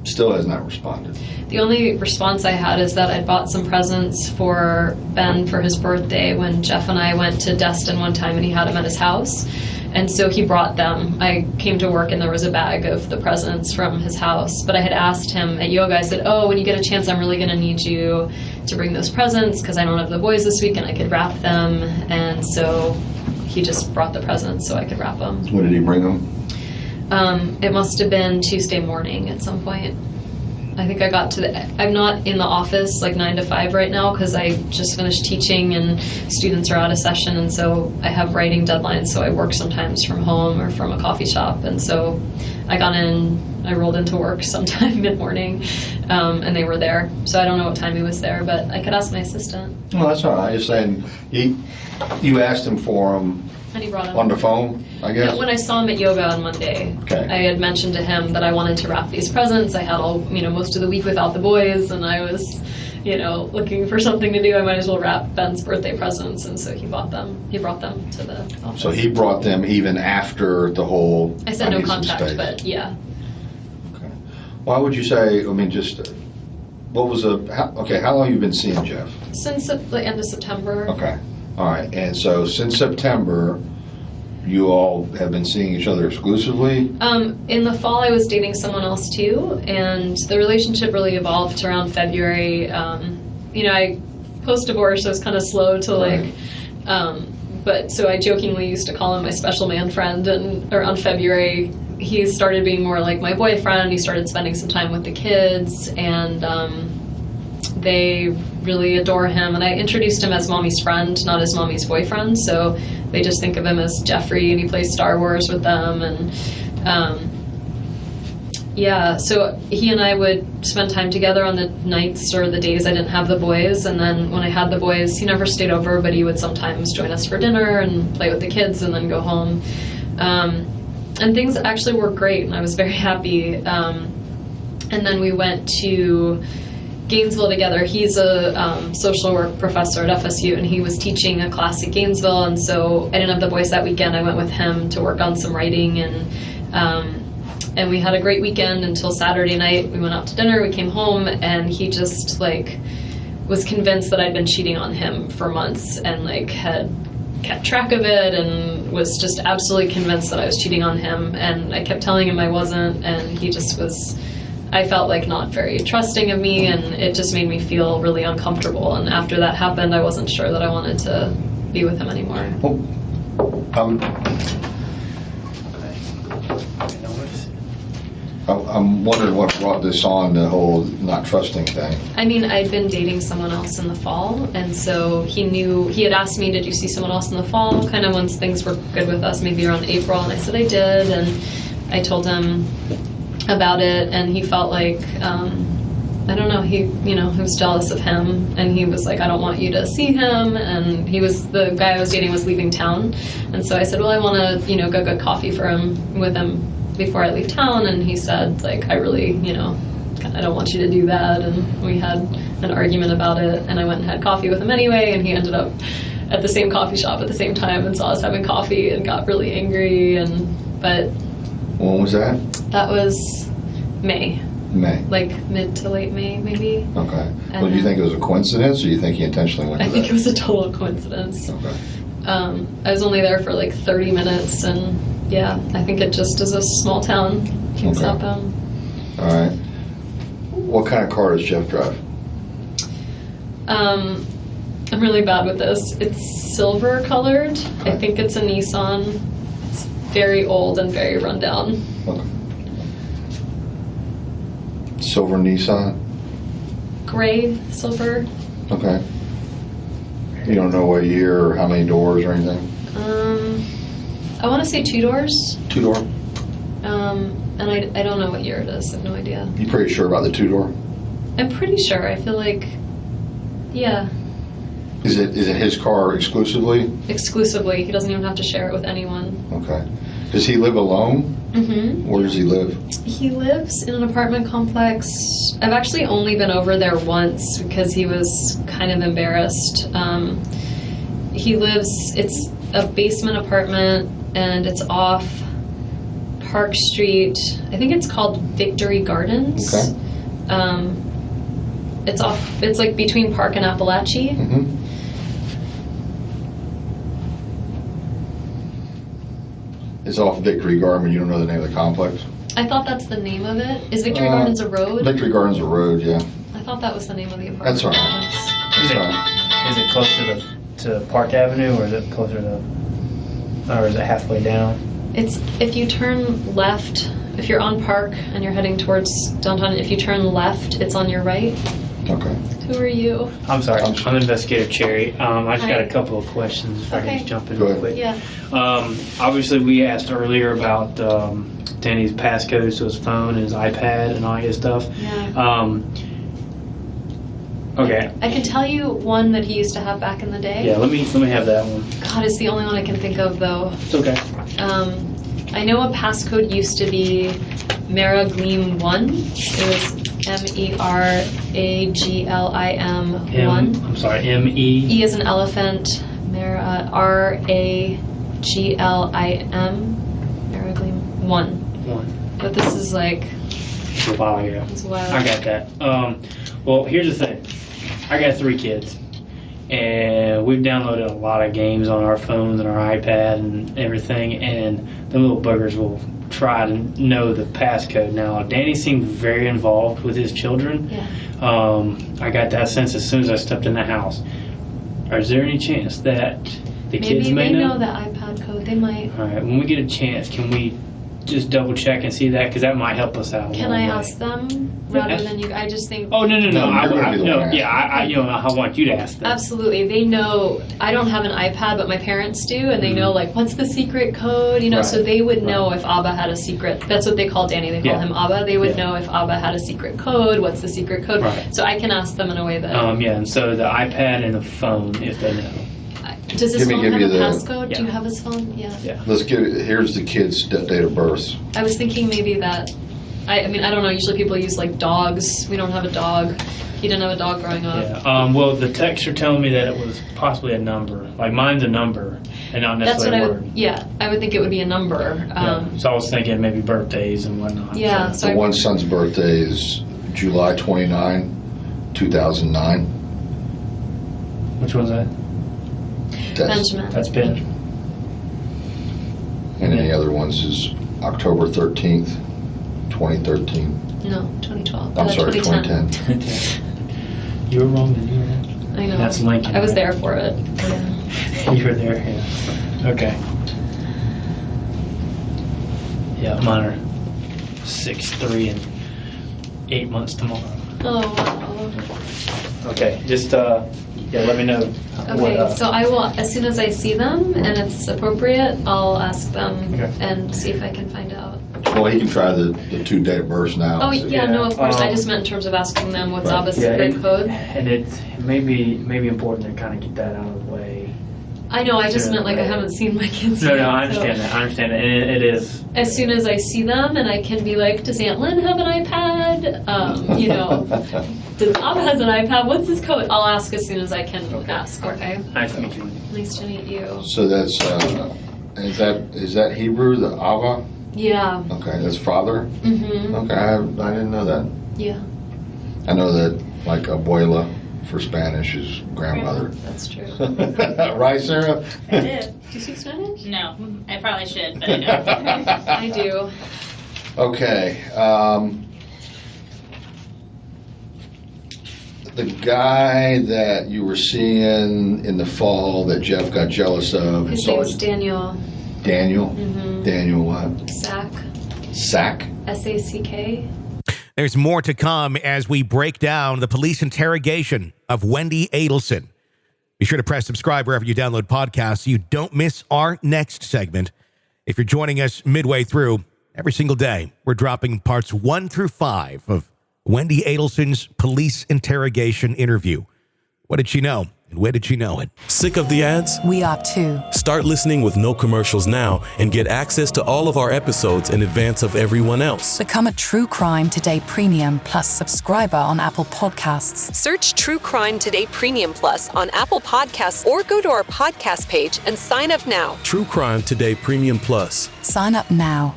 Still has not responded. The only response I had is that I'd bought some presents for Ben for his birthday when Jeff and I went to Destin one time and he had them at his house. And so he brought them. I came to work and there was a bag of the presents from his house. But I had asked him at yoga, I said, oh, when you get a chance, I'm really going to need you to bring those presents because I don't have the boys this week and I could wrap them. And so he just brought the presents so I could wrap them. When did he bring them? It must have been Tuesday morning at some point. I think I got to I'm not in the office like 9 to 5 right now because I just finished teaching and students are out of session, and so I have writing deadlines, so I work sometimes from home or from a coffee shop. And so I rolled into work sometime mid-morning, and they were there. So I don't know what time he was there, but I could ask my assistant. Well, that's all right. I'm just saying, you asked him for him And he brought him. on the phone, I guess? When I saw him at yoga on Monday, Okay. I had mentioned to him that I wanted to wrap these presents. I had most of the week without the boys, and I was, looking for something to do. I might as well wrap Ben's birthday presents, and so he brought them to the office. So he brought them even after the whole... I said no uneasy contact, state. but yeah. Okay. Why would you say, what was how long have you been seeing Jeff? Since the end of September. Okay, all right. And so since September, you all have been seeing each other exclusively? In the fall, I was dating someone else too, and the relationship really evolved around February. I post-divorce, I was kind of slow to Right. but so I jokingly used to call him my special man friend, and around February, he started being more like my boyfriend. He started spending some time with the kids, and they really adore him. And I introduced him as mommy's friend, not as mommy's boyfriend. So they just think of him as Jeffrey, and he plays Star Wars with them. And so he and I would spend time together on the nights or the days I didn't have the boys. And then when I had the boys, he never stayed over, but he would sometimes join us for dinner and play with the kids and then go home. And things actually were great, and I was very happy. And then we went to Gainesville together. He's a social work professor at FSU, and he was teaching a class at Gainesville, and so I didn't have the boys that weekend. I went with him to work on some writing, and we had a great weekend until Saturday night. We went out to dinner, we came home, and he just was convinced that I'd been cheating on him for months, and had kept track of it, and was just absolutely convinced that I was cheating on him. And I kept telling him I wasn't, and he just was, I felt not very trusting of me, and it just made me feel really uncomfortable. And after that happened, I wasn't sure that I wanted to be with him anymore. I'm wondering what brought this on, the whole not trusting thing. I mean, I'd been dating someone else in the fall, and so he had asked me, did you see someone else in the fall, kind of once things were good with us, maybe around April, and I said I did, and I told him about it, and he felt I don't know, he was jealous of him, and he was like, I don't want you to see him, and the guy I was dating was leaving town, and so I said, well, I want to, go get coffee with him before I leave town, and he said, I really, I don't want you to do that, and we had an argument about it, and I went and had coffee with him anyway, and he ended up at the same coffee shop at the same time and saw us having coffee and got really angry, but... When was that? That was May. Mid to late May, maybe. Okay. Well, do you think it was a coincidence, or do you think he intentionally went to that? I think it was a total coincidence. Okay. I was only there for 30 minutes, and yeah, I think it just is a small town. Okay. All right. What kind of car does Jeff drive? I'm really bad with this. It's silver colored. Okay. I think it's a Nissan. It's very old and very run down. Okay. Silver Nissan? Gray, silver. Okay. You don't know what year or how many doors or anything? I want to say 2 doors. 2-door? And I don't know what year it is. I have no idea. You pretty sure about the 2-door? I'm pretty sure. I feel yeah. Is it his car exclusively? Exclusively. He doesn't even have to share it with anyone. Okay. Does he live alone? Mm-hmm. Where does he live? He lives in an apartment complex. I've actually only been over there once because he was kind of embarrassed. It's a basement apartment, and it's off Park Street. I think it's called Victory Gardens. Okay. It's between Park and Appalachia. Mm-hmm. It's off Victory Garden. You don't know the name of the complex? I thought that's the name of it. Is Victory Gardens a road? Victory Gardens a road, yeah. I thought that was the name of the apartment. That's all right. That's all right. Is it closer to Park Avenue, or is it closer to, or is it halfway down? It's if you turn left if you're on Park and you're heading towards downtown, if you turn left, it's on your right. Okay. Who are you? I'm sorry. I'm Investigator Cherry. I just got a couple of questions if I can just jump in Go real ahead. quick. Yeah. Obviously, we asked earlier about Danny's passcodes to his phone and his iPad and all that good stuff. Yeah. Okay. I can tell you one that he used to have back in the day. Yeah, let me have that one. God, it's the only one I can think of, though. It's okay. I know a passcode used to be Meraglim1. It was MERAGLIM 1. I'm sorry, M-E? E is an elephant. RAGLIM. Meraglim 1. 1. But this is like... It's a while ago. It's a while. I got that. Well, here's the thing. I got 3 kids. And we've downloaded a lot of games on our phones and our iPad and everything, and the little buggers will try to know the passcode. Now, Danny seemed very involved with his children. Yeah. I got that sense as soon as I stepped in the house. Is there any chance that the kids may Maybe they know? know the iPad code. They might. All right. When we get a chance, can we just double check and see that? Because that might help us out. Can I ask them rather than you? I just think. Oh, no. No, you're gonna be the one asking. I want you to ask them. Absolutely. They know. I don't have an iPad, but my parents do, and they know, like, what's the secret code, Right. so they would know if Abba had a secret. That's what they call Danny. They call Yeah. him Abba. They would Yeah. know if Abba had a secret code, what's the secret code. Right. So I can ask them in a way that... And so the iPad and the phone, if they know. Does his phone give have you a the- passcode? Do Yeah. you have his phone? Yeah. Yeah. Here's the kid's date of birth. I was thinking maybe that... I mean, I don't know. Usually people use, like, dogs. We don't have a dog. He didn't have a dog growing up. Yeah. Well, the texts are telling me that it was possibly a number. Like, mine's a number and not That's what necessarily I a would... word. Yeah, I would think it would be a number. So I was thinking maybe birthdays and whatnot. Yeah, So. so The one son's birthday is July 29, 2009. Which one's that? Benjamin. That's Ben. And then the other one's is October 13th, 2013. No, 2012. I'm sorry, 2010. 2010. You were wrong, then you were right. I know. That's Lincoln. I was right? there for it. Yeah. You were there, yeah. Okay. Yeah, mine are 6, 3, and 8 months tomorrow. Oh, wow. Okay, just let me know. Okay, so I will, as soon as I see them and it's appropriate, I'll ask them Okay. and see if I can find out. Well, he can try the 2 date of births now. Oh, yeah, no, of course. I Um, just meant in terms of asking them what's Right. Abba's secret code. And it may be important to kind of get that out of the way. I know, I just Yeah. meant like I haven't seen my kids No, yet. I so understand that. I understand that. And it is. as soon as I see them and I can be like, does Aunt Lynn have an iPad? Does Abba has an iPad? What's his code? I'll ask as soon as I can ask, okay? Nice to meet you. Nice to meet you. So that's, is that Hebrew, the Ava? Yeah. Okay, that's father? Mm-hmm. Okay, I didn't know that. Yeah, I know that, like, abuela for Spanish is grandmother. that's true. Right, Sarah? It is. Do you speak Spanish? No, I probably should, but I don't. I do. Okay. The guy that you were seeing in the fall that Jeff got jealous of and His saw name's Daniel Daniel? Mhm. Daniel what? Sack. Sack? SACK. There's more to come as we break down the police interrogation of Wendi Adelson. Be sure to press subscribe wherever you download podcasts so you don't miss our next segment. If you're joining us midway through, every single day, we're dropping parts 1 through 5 of Wendi Adelson's police interrogation interview. What did she know? And where did she know it? Sick of the ads? We are too. Start listening with no commercials now and get access to all of our episodes in advance of everyone else. Become a True Crime Today Premium Plus subscriber on Apple Podcasts. Search True Crime Today Premium Plus on Apple Podcasts or go to our podcast page and sign up now. True Crime Today Premium Plus. Sign up now.